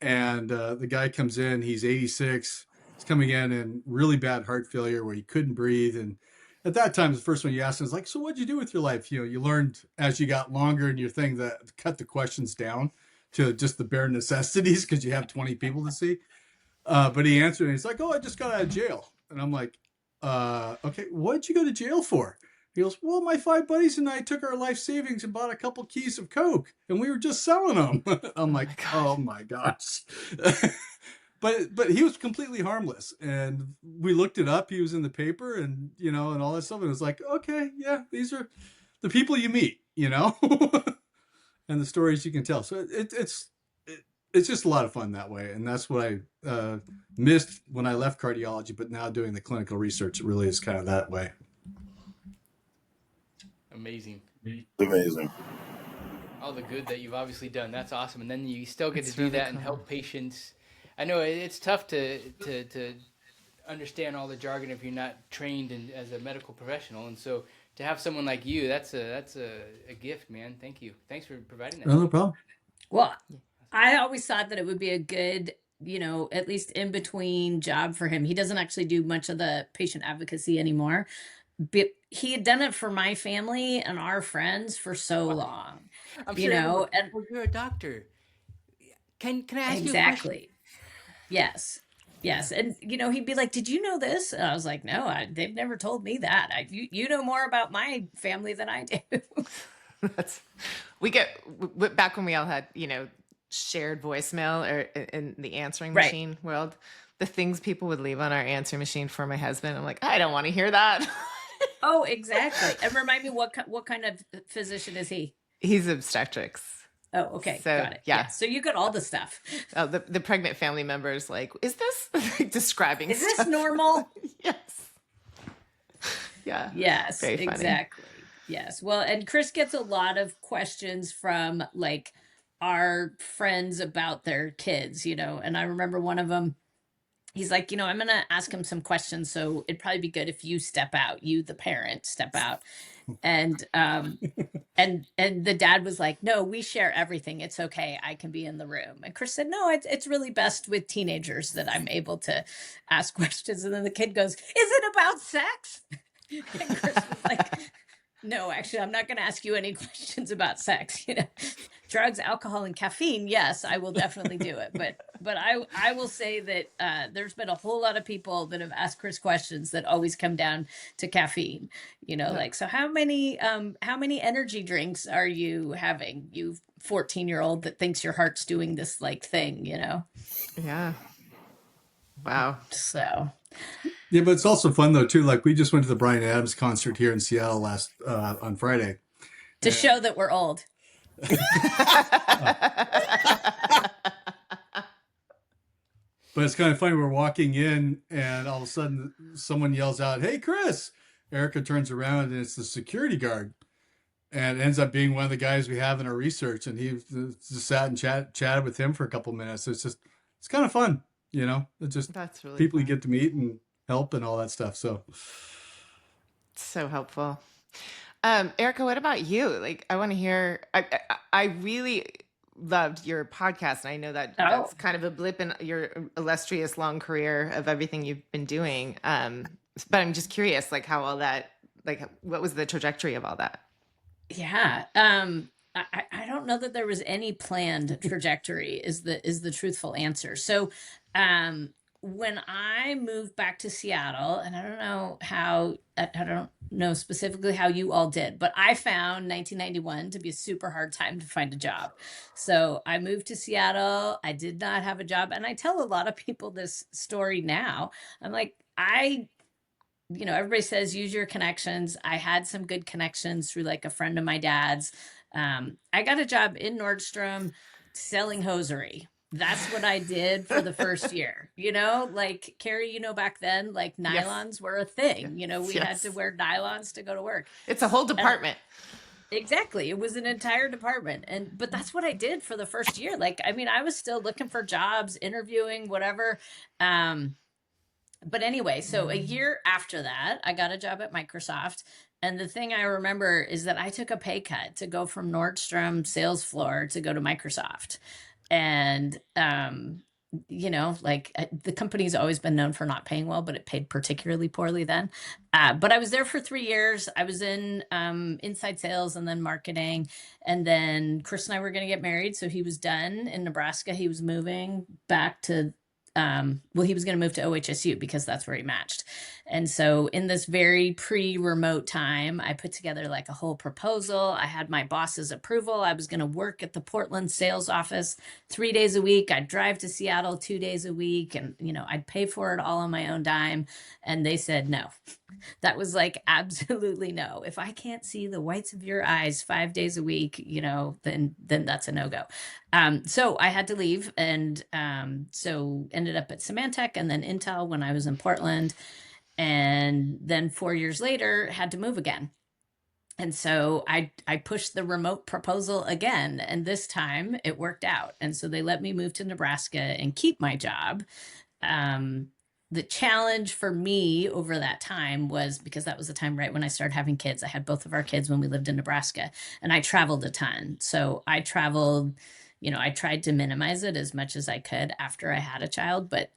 And the guy comes in, he's 86. He's coming in really bad heart failure where he couldn't breathe. And at that time, the first one you asked him is like, so what'd you do with your life? You learned as you got longer in your thing that cut the questions down to just the bare necessities because you have 20 people to see. But he answered, and he's like, oh, I just got out of jail. And I'm like, okay, what'd you go to jail for? He goes, well, my 5 buddies and I took our life savings and bought a couple keys of Coke, and we were just selling them. I'm like, oh my gosh. But he was completely harmless, and we looked it up. He was in the paper, and and all that stuff. And it was like, okay, yeah, these are the people you meet, and the stories you can tell. So it's just a lot of fun that way, and that's what I missed when I left cardiology. But now doing the clinical research, it really is kind of that way. Amazing. Amazing. All the good that you've obviously done. That's awesome. And then you still get to do that and help patients. I know it's tough to understand all the jargon if you're not trained as a medical professional. And so to have someone like you, that's a gift, man. Thank you. Thanks for providing that. No problem. Well, I always thought that it would be a good, at least in between job for him. He doesn't actually do much of the patient advocacy anymore. But he had done it for my family and our friends for so long. I'm sure and you're a doctor. Can I ask you a question? Exactly. Yes. And, he'd be like, did you know this? And I was like, no, they've never told me that. You know more about my family than I do. We get back when we all had, shared voicemail or in the answering machine world, the things people would leave on our answer machine for my husband. I'm like, I don't want to hear that. Oh, exactly. And remind me, what kind of physician is he? He's obstetrics. Oh, okay. So, got it. yeah. So you got all the stuff. Oh, the pregnant family members like, is this describing Is stuff? this normal? Yes. Yeah. Yes, Very funny. exactly. Yes. Well, and Chris gets a lot of questions from like our friends about their kids, and I remember one of them, he's like, I'm going to ask him some questions. So it'd probably be good if you step out, you, the parent, step out. And the dad was like, no, we share everything. It's okay. I can be in the room. And Chris said, no, it's really best with teenagers that I'm able to ask questions. And then the kid goes, is it about sex? And Chris was like, no, actually, I'm not going to ask you any questions about sex. Drugs, alcohol, and caffeine. Yes, I will definitely do it. But I will say that there's been a whole lot of people that have asked Chris questions that always come down to caffeine. Like, so how many energy drinks are you having? You 14-year-old that thinks your heart's doing this like thing. Yeah. Wow. So. Yeah, but it's also fun though too. Like we just went to the Bryan Adams concert here in Seattle on Friday. To show that we're old. But it's kind of funny. We're walking in, and all of a sudden, someone yells out, "Hey, Chris!" Erika turns around, and it's the security guard, and it ends up being one of the guys we have in our research. And he just sat and chatted with him for a couple minutes. So it's kind of fun, It's just That's really people fun. you get to meet and help and all that stuff. So helpful. Erika, what about you? Like, I want to hear, I really loved your podcast. And I know that that's kind of a blip in your illustrious long career of everything you've been doing. But I'm just curious, like how all that, like what was the trajectory of all that? Yeah. I don't know that there was any planned trajectory is the truthful answer. So, when I moved back to Seattle, and I don't know specifically how you all did, but I found 1991 to be a super hard time to find a job. So I moved to Seattle. I did not have a job. And I tell a lot of people this story now. I'm like, everybody says use your connections. I had some good connections through like a friend of my dad's. I got a job in Nordstrom selling hosiery. That's what I did for the first year, like Carrie, back then, like nylons were a thing, we had to wear nylons to go to work. It's a whole department. Exactly. It was an entire department. But that's what I did for the first year. Like, I mean, I was still looking for jobs, interviewing, whatever. But anyway, so a year after that, I got a job at Microsoft. And the thing I remember is that I took a pay cut to go from Nordstrom sales floor to go to Microsoft. And, the company's always been known for not paying well, but it paid particularly poorly then. But I was there for 3 years. I was in inside sales and then marketing. And then Chris and I were going to get married. So he was done in Nebraska. He was moving back to well, he was going to move to OHSU because that's where he matched. And so in this very pre-remote time, I put together like a whole proposal. I had my boss's approval. I was going to work at the Portland sales office 3 days a week. I'd drive to Seattle 2 days a week, and, you know, I'd pay for it all on my own dime. And they said no. That was like, absolutely no. If I can't see the whites of your eyes 5 days a week, you know, then that's a no-go. So I had to leave, and so ended up at Symantec and then Intel when I was in Portland. And then 4 years later, had to move again. And so I pushed the remote proposal again, and this time it worked out. And so they let me move to Nebraska and keep my job. The challenge for me over that time was because that was the time right when I started having kids. I had both of our kids when we lived in Nebraska, and I traveled a ton. So I traveled, you know, I tried to minimize it as much as I could after I had a child, but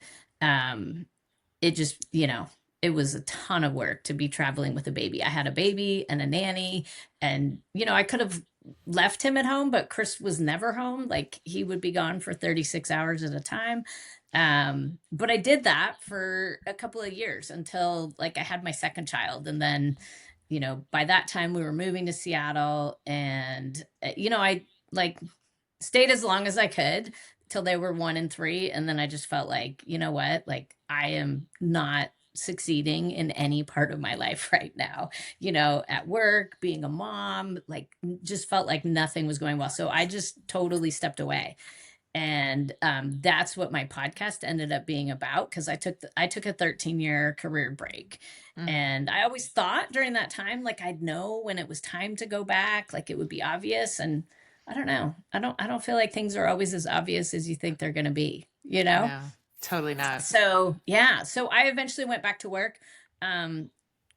it just, you know, it was a ton of work to be traveling with a baby. I had a baby and a nanny, and, you know, I could have left him at home, but Chris was never home. Like, he would be gone for 36 hours at a time. But I did that for a couple of years until like I had my second child. And then, you know, by that time we were moving to Seattle, and, you know, I like stayed as long as I could till they were 1 and 3. And then I just felt like, you know what, like I am not succeeding in any part of my life right now, you know, at work, being a mom, like just felt like nothing was going well. So I just totally stepped away. And that's what my podcast ended up being about, because I took a 13-year career break. And I always thought during that time, like I'd know when it was time to go back, like it would be obvious. And I don't know. I don't feel like things are always as obvious as you think they're going to be, you know? No, totally not. So yeah, so I eventually went back to work.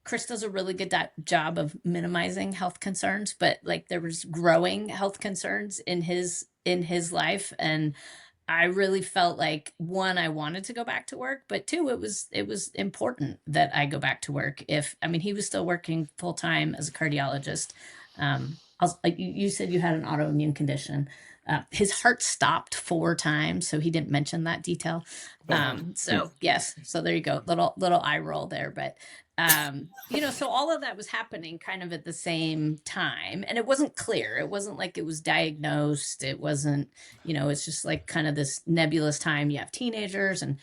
Chris does a really good job of minimizing health concerns, but like there was growing health concerns in his life. And I really felt like, one, I wanted to go back to work, but two, it was important that I go back to work. He was still working full time as a cardiologist. You said you had an autoimmune condition. His heart stopped 4 times, so he didn't mention that detail. So yes, so there you go, little eye roll there. But you know, so all of that was happening kind of at the same time, and it wasn't clear. It wasn't like it was diagnosed. It wasn't, you know, it's just like kind of this nebulous time. You have teenagers, and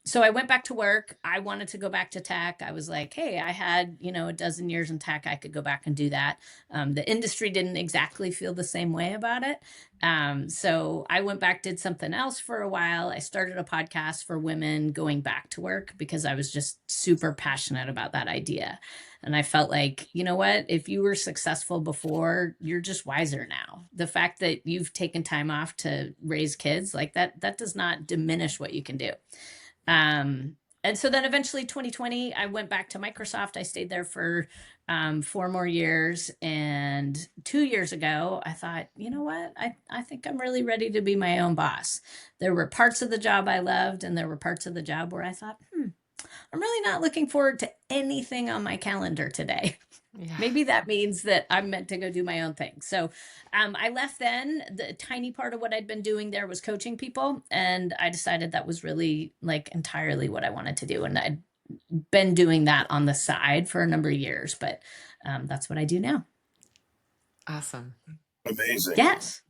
so I went back to work. I wanted to go back to tech. I was like, hey, I had, you know, a dozen years in tech. I could go back and do that. The industry didn't exactly feel the same way about it. So I went back, did something else for a while. I started a podcast for women going back to work because I was just super passionate about that idea. And I felt like, you know what, if you were successful before, you're just wiser now. The fact that you've taken time off to raise kids, like that does not diminish what you can do. And so then eventually 2020, I went back to Microsoft. I stayed there for 4 more years. And 2 years ago, I thought, you know what, I think I'm really ready to be my own boss. There were parts of the job I loved, and there were parts of the job where I thought, I'm really not looking forward to anything on my calendar today. Yeah. Maybe that means that I'm meant to go do my own thing. So I left then. The tiny part of what I'd been doing there was coaching people. And I decided that was really like entirely what I wanted to do. And I'd been doing that on the side for a number of years, but that's what I do now. Awesome. Amazing. Yes.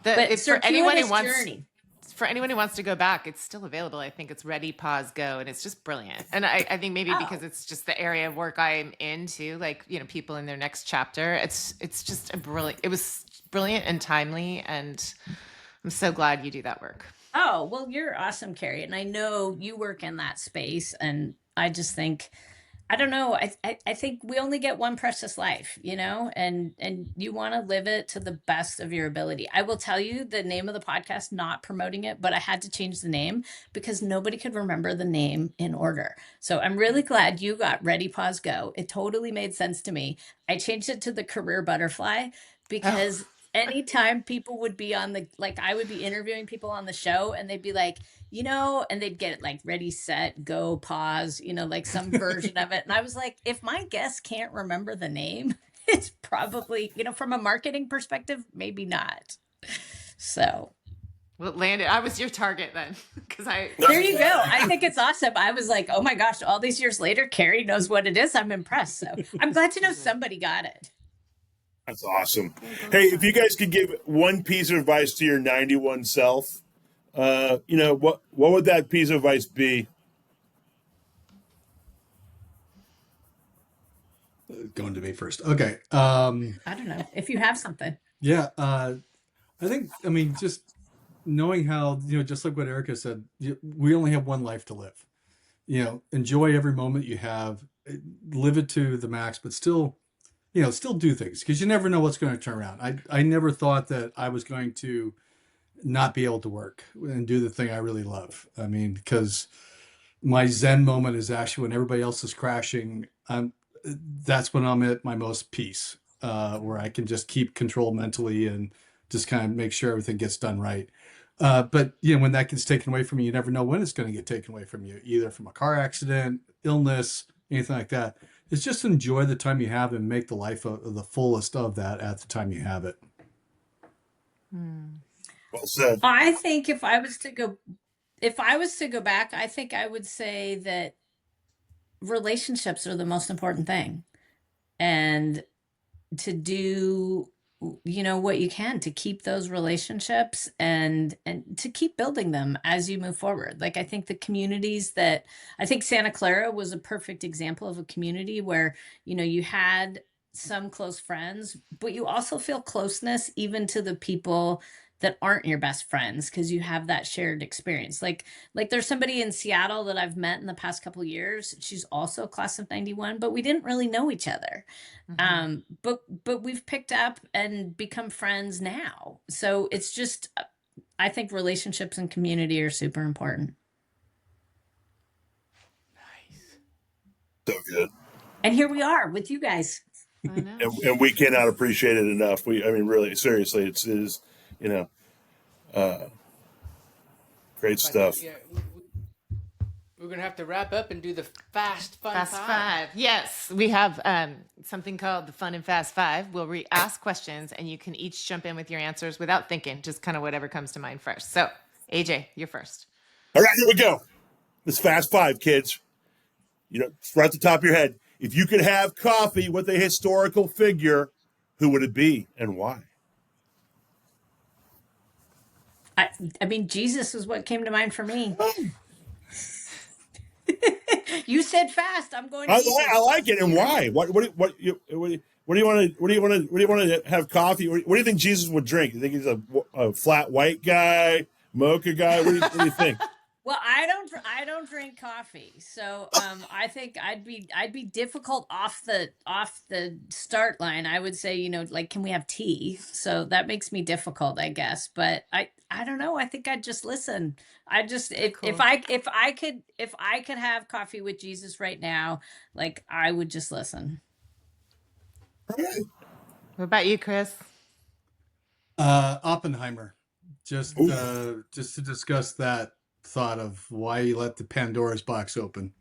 But for anyone who wants... journey. For anyone who wants to go back, it's still available. I think it's Ready, Pause, Go, and it's just brilliant. And I think maybe because it's just the area of work I'm into, like, you know, people in their next chapter. It's just it was brilliant and timely, and I'm so glad you do that work. Oh, well, you're awesome, Carrie. And I know you work in that space, and I just think, I don't know. I think we only get one precious life, you know, and you want to live it to the best of your ability. I will tell you the name of the podcast, not promoting it, but I had to change the name because nobody could remember the name in order. So I'm really glad you got Ready, Pause, Go. It totally made sense to me. I changed it to the Career Butterfly because anytime people would be on I would be interviewing people on the show, and they'd be like, you know, and they'd get like ready, set, go, pause, you know, like some version of it. And I was like, if my guest can't remember the name, it's probably, you know, from a marketing perspective, maybe not. So Well, Landon, I was your target then, because There you go. I think it's awesome. I was like, oh my gosh, all these years later, Carrie knows what it is. I'm impressed. So I'm glad to know somebody got it. That's awesome. Hey, if you guys could give one piece of advice to your 91 self, what would that piece of advice be? Going to me first. Okay. I don't know if you have something. Yeah. I mean, just knowing how, just like what Erika said, we only have one life to live. Enjoy every moment you have, live it to the max, but still do things, because you never know what's going to turn around. I never thought that I was going to not be able to work and do the thing I really love. I mean, because my Zen moment is actually when everybody else is crashing. That's when I'm at my most peace, where I can just keep control mentally and just kind of make sure everything gets done right. But when that gets taken away from you, you never know when it's going to get taken away from you, either from a car accident, illness, anything like that. It's just enjoy the time you have and make the life of the fullest of that at the time you have it. Well said. I think if I was to go back, I think I would say that relationships are the most important thing, and to do what you can to keep those relationships and to keep building them as you move forward. Like, I think I think Santa Clara was a perfect example of a community where you had some close friends, but you also feel closeness even to the people that aren't your best friends, because you have that shared experience. Like there's somebody in Seattle that I've met in the past couple of years. She's also class of 91, but we didn't really know each other. But we've picked up and become friends now. So it's just, I think relationships and community are super important. Nice. So good. And here we are with you guys. I know. And we cannot appreciate it enough. Really, seriously, it is, great stuff. Yeah, we're gonna have to wrap up and do the fast Fast five. five. Yes, we have something called the Fun and Fast Five, where we ask questions and you can each jump in with your answers without thinking, just kind of whatever comes to mind first. So, AJ, you're first. All right, here we go. This fast five, kids. Right at the top of your head. If you could have coffee with a historical figure, who would it be and why? I mean, Jesus is what came to mind for me. You said fast. I'm going. I like it, and why? What do you want to have coffee? What do you think Jesus would drink? You think he's a flat white guy, mocha guy? What do you think? Well, I don't drink coffee, so I think I'd be difficult off the start line. I would say, like, can we have tea? So that makes me difficult, I guess. But I don't know. I think I'd just listen. If I could have coffee with Jesus right now, like, I would just listen. What about you, Chris? Oppenheimer, just to discuss that thought of why you let the Pandora's box open.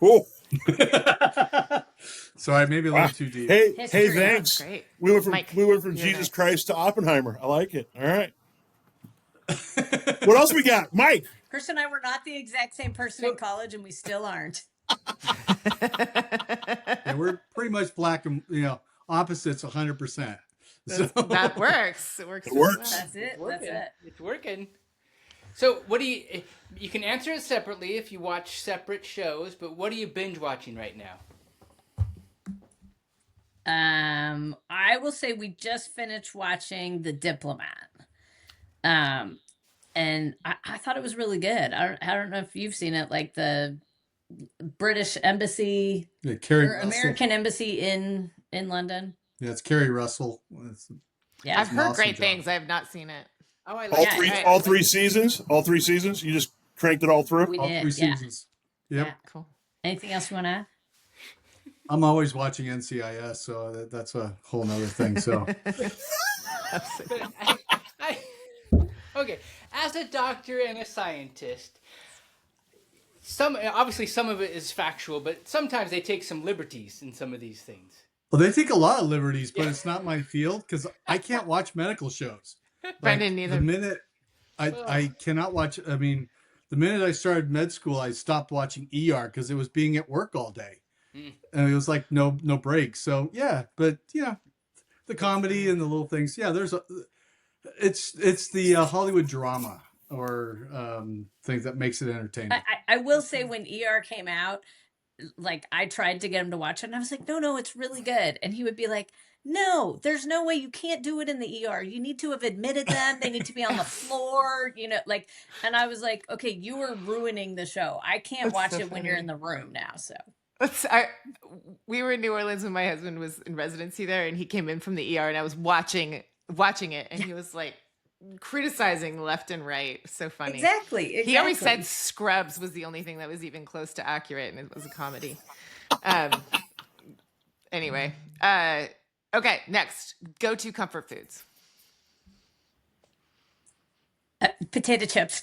Cool. Sorry, maybe a little too deep. Hey, History. thanks. Great. We went from Mike, Jesus next. Christ to Oppenheimer. I like it. All right. What else we got, Mike? Chris and I were not the exact same person in college, and we still aren't. And we're pretty much black and opposites 100%. So That works. It works. It works. That's it. That's it. It's working. So what do you can answer it separately if you watch separate shows, but what are you binge watching right now? I will say we just finished watching The Diplomat. And I thought it was really good. I don't know if you've seen it, like the British embassy Carrie or Russell. American embassy in London. Yeah, it's Carrie Russell. Yeah. I've heard awesome great job. things. I have not seen it. Oh, I All like three, it. all three seasons. All 3 seasons. You just cranked it all through. We All did. 3 Yeah. seasons. Yep. Yeah. Cool. Anything else you want to add? I'm always watching NCIS, so that's a whole nother thing. So Okay, as a doctor and a scientist, obviously some of it is factual, but sometimes they take some liberties in some of these things. Well, they take a lot of liberties, but it's not my field because I can't watch medical shows. Brendan, Like, neither. the minute I cannot watch, I mean, the minute I started med school, I stopped watching ER because it was being at work all day. And it was like no break. So yeah, but the comedy and the little things. Yeah, it's the Hollywood drama or things that makes it entertaining. I will say when ER came out, like I tried to get him to watch it and I was like, no, it's really good. And he would be like, no, there's no way, you can't do it in the ER. You need to have admitted them. They need to be on the floor, like, and I was like, okay, you are ruining the show. I can't watch it when you're in the room now. So we were in New Orleans when my husband was in residency there, and he came in from the ER, and I was watching it, and he was like criticizing left and right. So funny. Exactly. He always said Scrubs was the only thing that was even close to accurate, and it was a comedy. Anyway, okay, next, go-to comfort foods. Potato chips.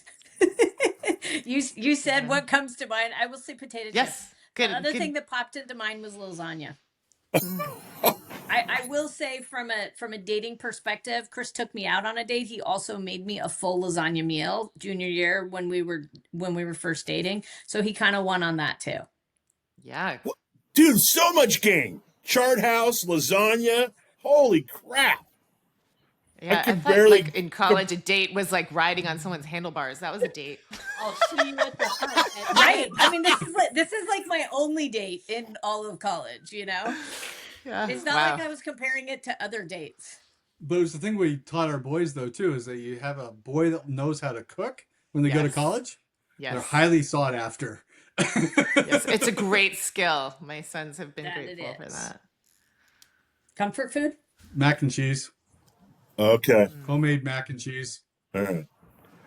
You said what comes to mind. I will say potato chips. Yes. Good. The other thing that popped into mind was lasagna. I will say from a dating perspective, Chris took me out on a date. He also made me a full lasagna meal junior year when we were first dating. So he kind of won on that too. Yeah. Dude, so much game. Chart house, lasagna. Holy crap. Yeah, I thought like in college a date was like riding on someone's handlebars. That was a date. I'll see you at the hunt. Right. I mean, this is like my only date in all of college, Yeah. It's not like I was comparing it to other dates. But it was the thing we taught our boys though too, is that you have a boy that knows how to cook when they go to college. Yes. They're highly sought after. Yes, it's a great skill. My sons have been grateful for that. Comfort food? Mac and cheese. Okay. Homemade mac and cheese. All right.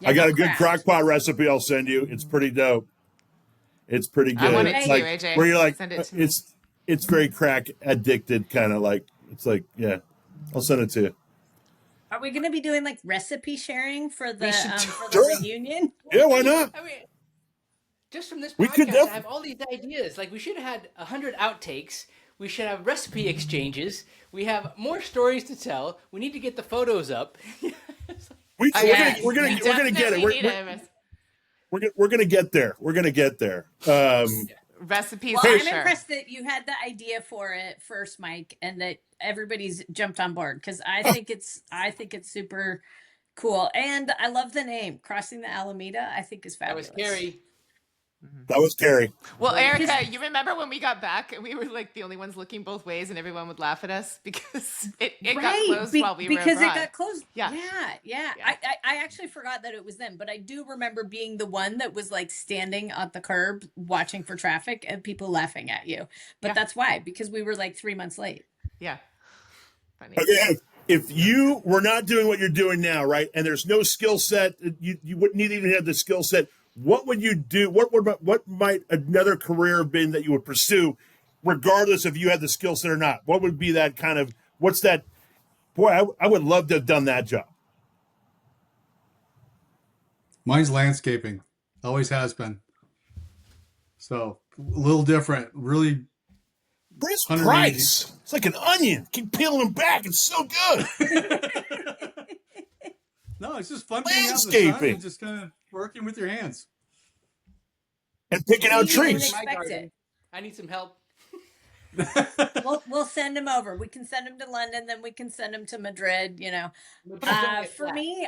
I got a good crock pot recipe I'll send you. It's pretty dope. It's pretty good. I want it it's to like, you, AJ. where you're like, Send it to me. It's very crack addicted, kind of like, it's like, yeah, I'll send it to you. Are we going to be doing like recipe sharing for the Sure. reunion? Yeah, why not? I mean, just from this We could podcast, I have all these ideas. Like, we should have had 100 outtakes. We should have recipe exchanges. We have more stories to tell. We need to get the photos up. We're gonna get it. We're gonna get there. We're gonna get there. Recipes. Well, I'm sure. impressed that you had the idea for it first, Mike, and that everybody's jumped on board because I think it's super cool, and I love the name Crossing the Alameda. I think is fabulous. That was scary. That was Carrie. Well, Erika, you remember when we got back and we were like the only ones looking both ways, and everyone would laugh at us because it got closed while we were because abroad. it got closed. Yeah. I actually forgot that it was them, but I do remember being the one that was like standing at the curb watching for traffic and people laughing at you. But that's why, because we were like 3 months late. Yeah. Funny. Okay, if you were not doing what you're doing now, right, and there's no skill set, you wouldn't even have the skill set. What would you do? What might another career have been that you would pursue, regardless if you had the skill set or not? What would be that kind of? What's that? Boy, I would love to have done that job. Mine's landscaping. Always has been. So a little different. Really. Chris Price. It's like an onion. Keep peeling them back. It's so good. No, it's just fun being out in the sun Landscaping. and just kind of working with your hands. And picking out You didn't trees. expect it. I need some help. We'll send him over. We can send him to London, then we can send him to Madrid. For me,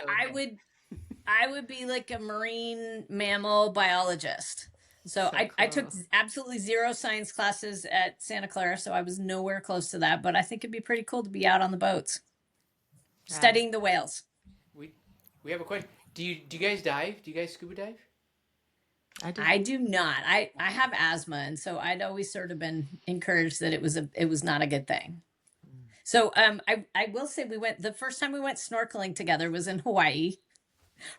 I would be like a marine mammal biologist. So I took absolutely zero science classes at Santa Clara, so I was nowhere close to that. But I think it'd be pretty cool to be out on the boats, studying the whales. We have a question. Do you guys dive? Do you guys scuba dive? I do not. I have asthma, and so I'd always sort of been encouraged that it was not a good thing. So I will say the first time we went snorkeling together was in Hawaii.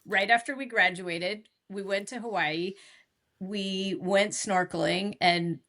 Right after we graduated, we went to Hawaii. We went snorkeling, and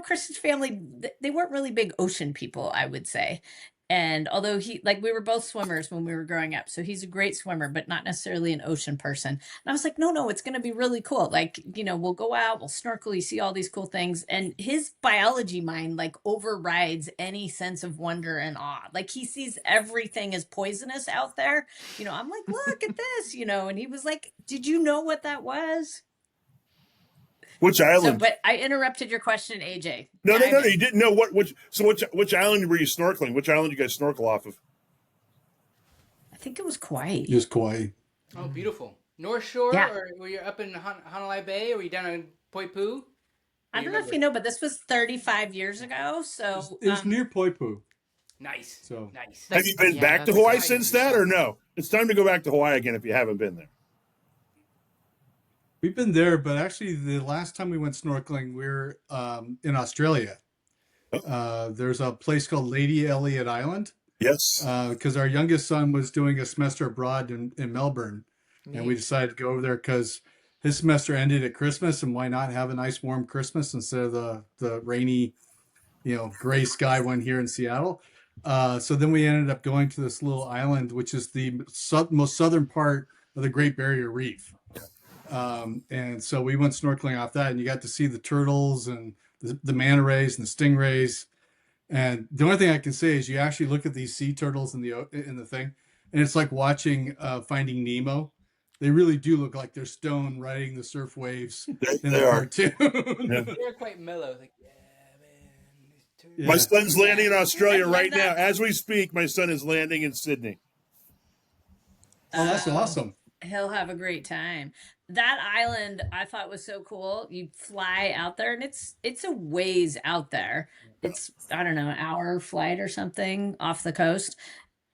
Chris's family, they weren't really big ocean people, I would say. And although we were both swimmers when we were growing up, so he's a great swimmer, but not necessarily an ocean person. And I was like, no, it's going to be really cool. Like, we'll go out, we'll snorkel, you see all these cool things. And his biology mind like overrides any sense of wonder and awe. Like he sees everything as poisonous out there. I'm like, look at this, and he was like, did you know what that was? Which island? But I interrupted your question, AJ. No. You didn't know which island were you snorkeling? Which island you guys snorkel off of? I think it was Kauai. Just Kauai. Oh, beautiful. North Shore, Yeah. or were you up in Honolulu Bay, or were you down in Poipu? I don't know if you know, but this was 35 years ago. So It's near Poipu. Nice. So nice. Have you been back to Hawaii since that, or no? It's time to go back to Hawaii again if you haven't been there. We've been there, but actually the last time we went snorkeling, we were in Australia. There's a place called Lady Elliot Island. Yes. Because our youngest son was doing a semester abroad in Melbourne. And we decided to go over there because his semester ended at Christmas, and why not have a nice warm Christmas instead of the rainy, gray sky one here in Seattle. So then we ended up going to this little island, which is the most southern part of the Great Barrier Reef. And so we went snorkeling off that, and you got to see the turtles and the manta rays and the stingrays. And the only thing I can say is you actually look at these sea turtles in the thing, and it's like watching Finding Nemo. They really do look like they're stone riding the surf waves in the cartoon. Yeah. They're quite mellow. Like, man. My son's landing in Australia right now. As we speak, my son is landing in Sydney. Oh, that's awesome. He'll have a great time. That island I thought was so cool. You fly out there, and it's a ways out there. It's, I don't know, an hour flight or something off the coast.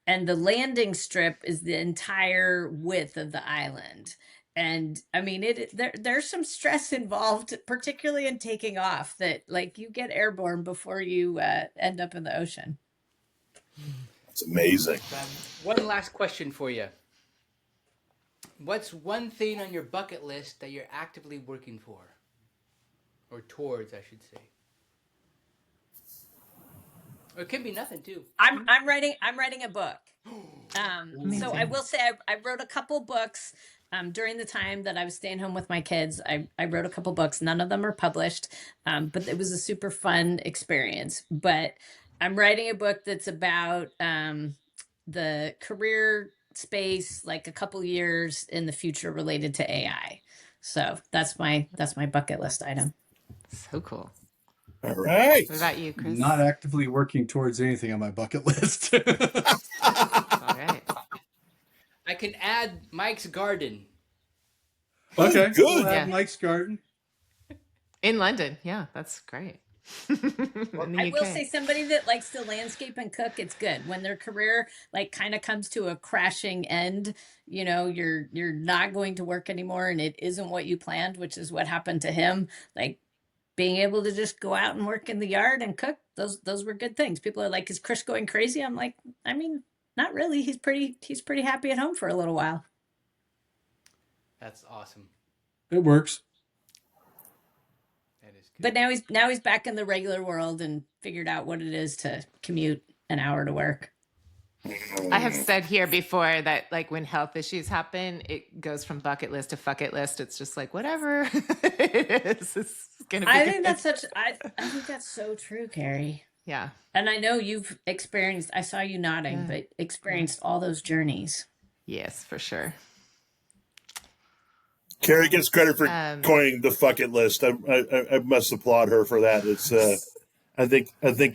And the landing strip is the entire width of the island. And I mean, there's some stress involved, particularly in taking off, that like you get airborne before you end up in the ocean. It's amazing. One last question for you. What's one thing on your bucket list that you're actively working for? Or towards, I should say. Or it can be nothing too. I'm writing a book. So I will say I wrote a couple books during the time that I was staying home with my kids. I wrote a couple books. None of them are published, but it was a super fun experience. But I'm writing a book that's about the career space, like a couple years in the future related to AI. So that's my bucket list item. So cool. All right. What about you, Chris? Not actively working towards anything on my bucket list. All right. I can add Mike's garden. Okay, good. We'll have Yeah. Mike's garden. In London. Yeah, that's great. In the I will UK. say somebody that likes to landscape and cook, it's good. When their career like kind of comes to a crashing end, you're not going to work anymore and it isn't what you planned, which is what happened to him. Like being able to just go out and work in the yard and cook, those were good things. People are like, is Chris going crazy? I'm like, I mean, not really. He's pretty happy at home for a little while. That's awesome. It works. That is good. But now he's back in the regular world and figured out what it is to commute an hour to work. I have said here before that like when health issues happen, it goes from bucket list to fuck it list. It's just like whatever it is. It's gonna be I good. think I think that's so true, Carrie. Yeah. And I know you've experienced, I saw you nodding, but experienced all those journeys. Yes, for sure. Carrie gets credit for coining the fuck it list. I must applaud her for that. It's I think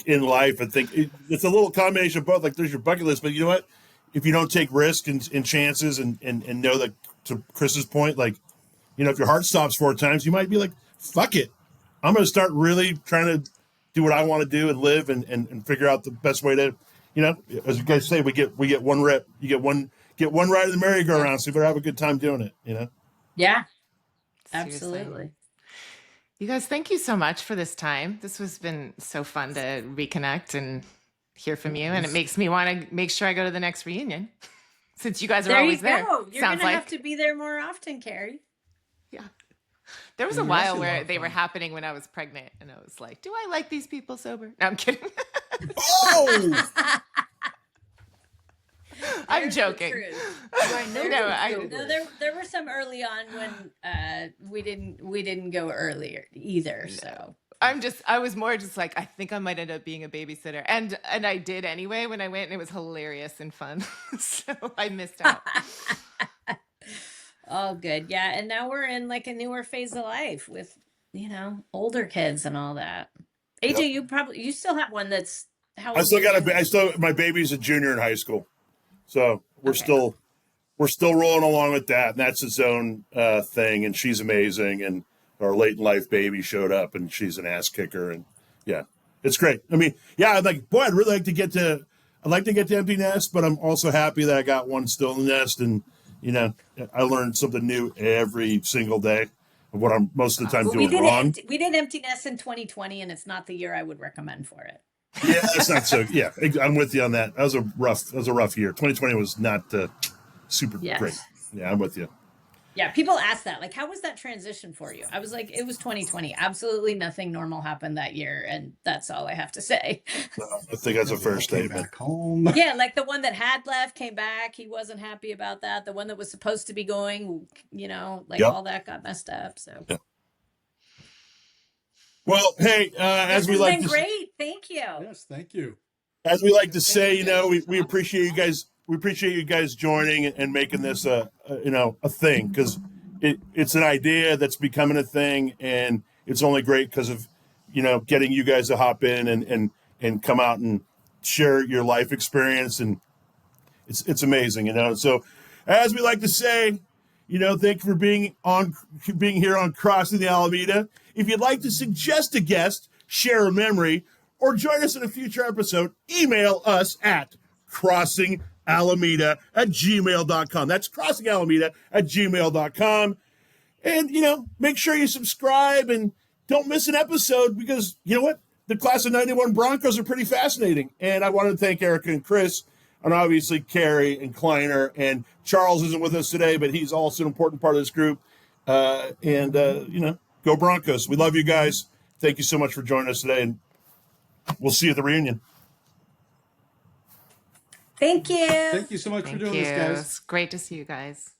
in life, it's a little combination of both. Like there's your bucket list, but you know what? If you don't take risks and chances and know that, to Chris's point, like, if your heart stops 4 times, you might be like, fuck it. I'm going to start really trying to do what I want to do and live and figure out the best way to, as you guys say, we get one rip. You get one ride in the merry-go-round, so you better have a good time doing it, Yeah, Seriously. absolutely. You guys, thank you so much for this time. This has been so fun to reconnect and hear from you. And it makes me want to make sure I go to the next reunion since you guys are There you always there. go. You're Sounds going to like. have to be there more often, Carrie. Yeah. There was a while where they were happening when I was pregnant and I was like, do I like these people sober? No, I'm kidding. Oh! I'm joking. I know. No, there were some early on when we didn't go earlier either. So I was more just like, I think I might end up being a babysitter, and I did anyway when I went, and it was hilarious and fun. So I missed out. all good. Yeah, and now we're in like a newer phase of life with older kids and all that. AJ, you still have one that's how old I still is got yours? my baby's a junior in high school, so we're still rolling along with that, and that's its own thing. And she's amazing. And our late in life baby showed up, and she's an ass kicker. And yeah, it's great. I mean, yeah, I'd really like to get to. I'd like to get to empty nest, but I'm also happy that I got one still in the nest, and I learned something new every single day of what I'm most of the time Well, doing wrong. We did empty nest in 2020, and it's not the year I would recommend for it. Yeah, it's not so. Yeah, I'm with you on that. That was a rough year. 2020 was not super great. Yeah, I'm with you. Yeah, people ask that, like, how was that transition for you? I was like, it was 2020. Absolutely nothing normal happened that year, and that's all I have to say. I think that's a fair statement. Back home. Yeah, like the one that had left came back. He wasn't happy about that. The one that was supposed to be going, all that got messed up. So. Yep. Well, hey, as we like to great. Thank you. Yes, thank you. As we like to say, we appreciate you guys. We appreciate you guys joining and making this a thing, because it's an idea that's becoming a thing, and it's only great because of getting you guys to hop in and come out and share your life experience, and it's amazing, So, as we like to say, thank you for being here on Crossing the Alameda. If you'd like to suggest a guest, share a memory, or join us in a future episode, email us at crossingalameda@gmail.com. That's crossingalameda@gmail.com. And, make sure you subscribe and don't miss an episode, because you know what? The class of 91 Broncos are pretty fascinating. And I want to thank Erika and Chris, and obviously Carrie and Kleiner. And Charles isn't with us today, but he's also an important part of this group. Go Broncos. We love you guys. Thank you so much for joining us today, and we'll see you at the reunion. Thank you. Thank you so much for doing this, guys. It's great to see you guys.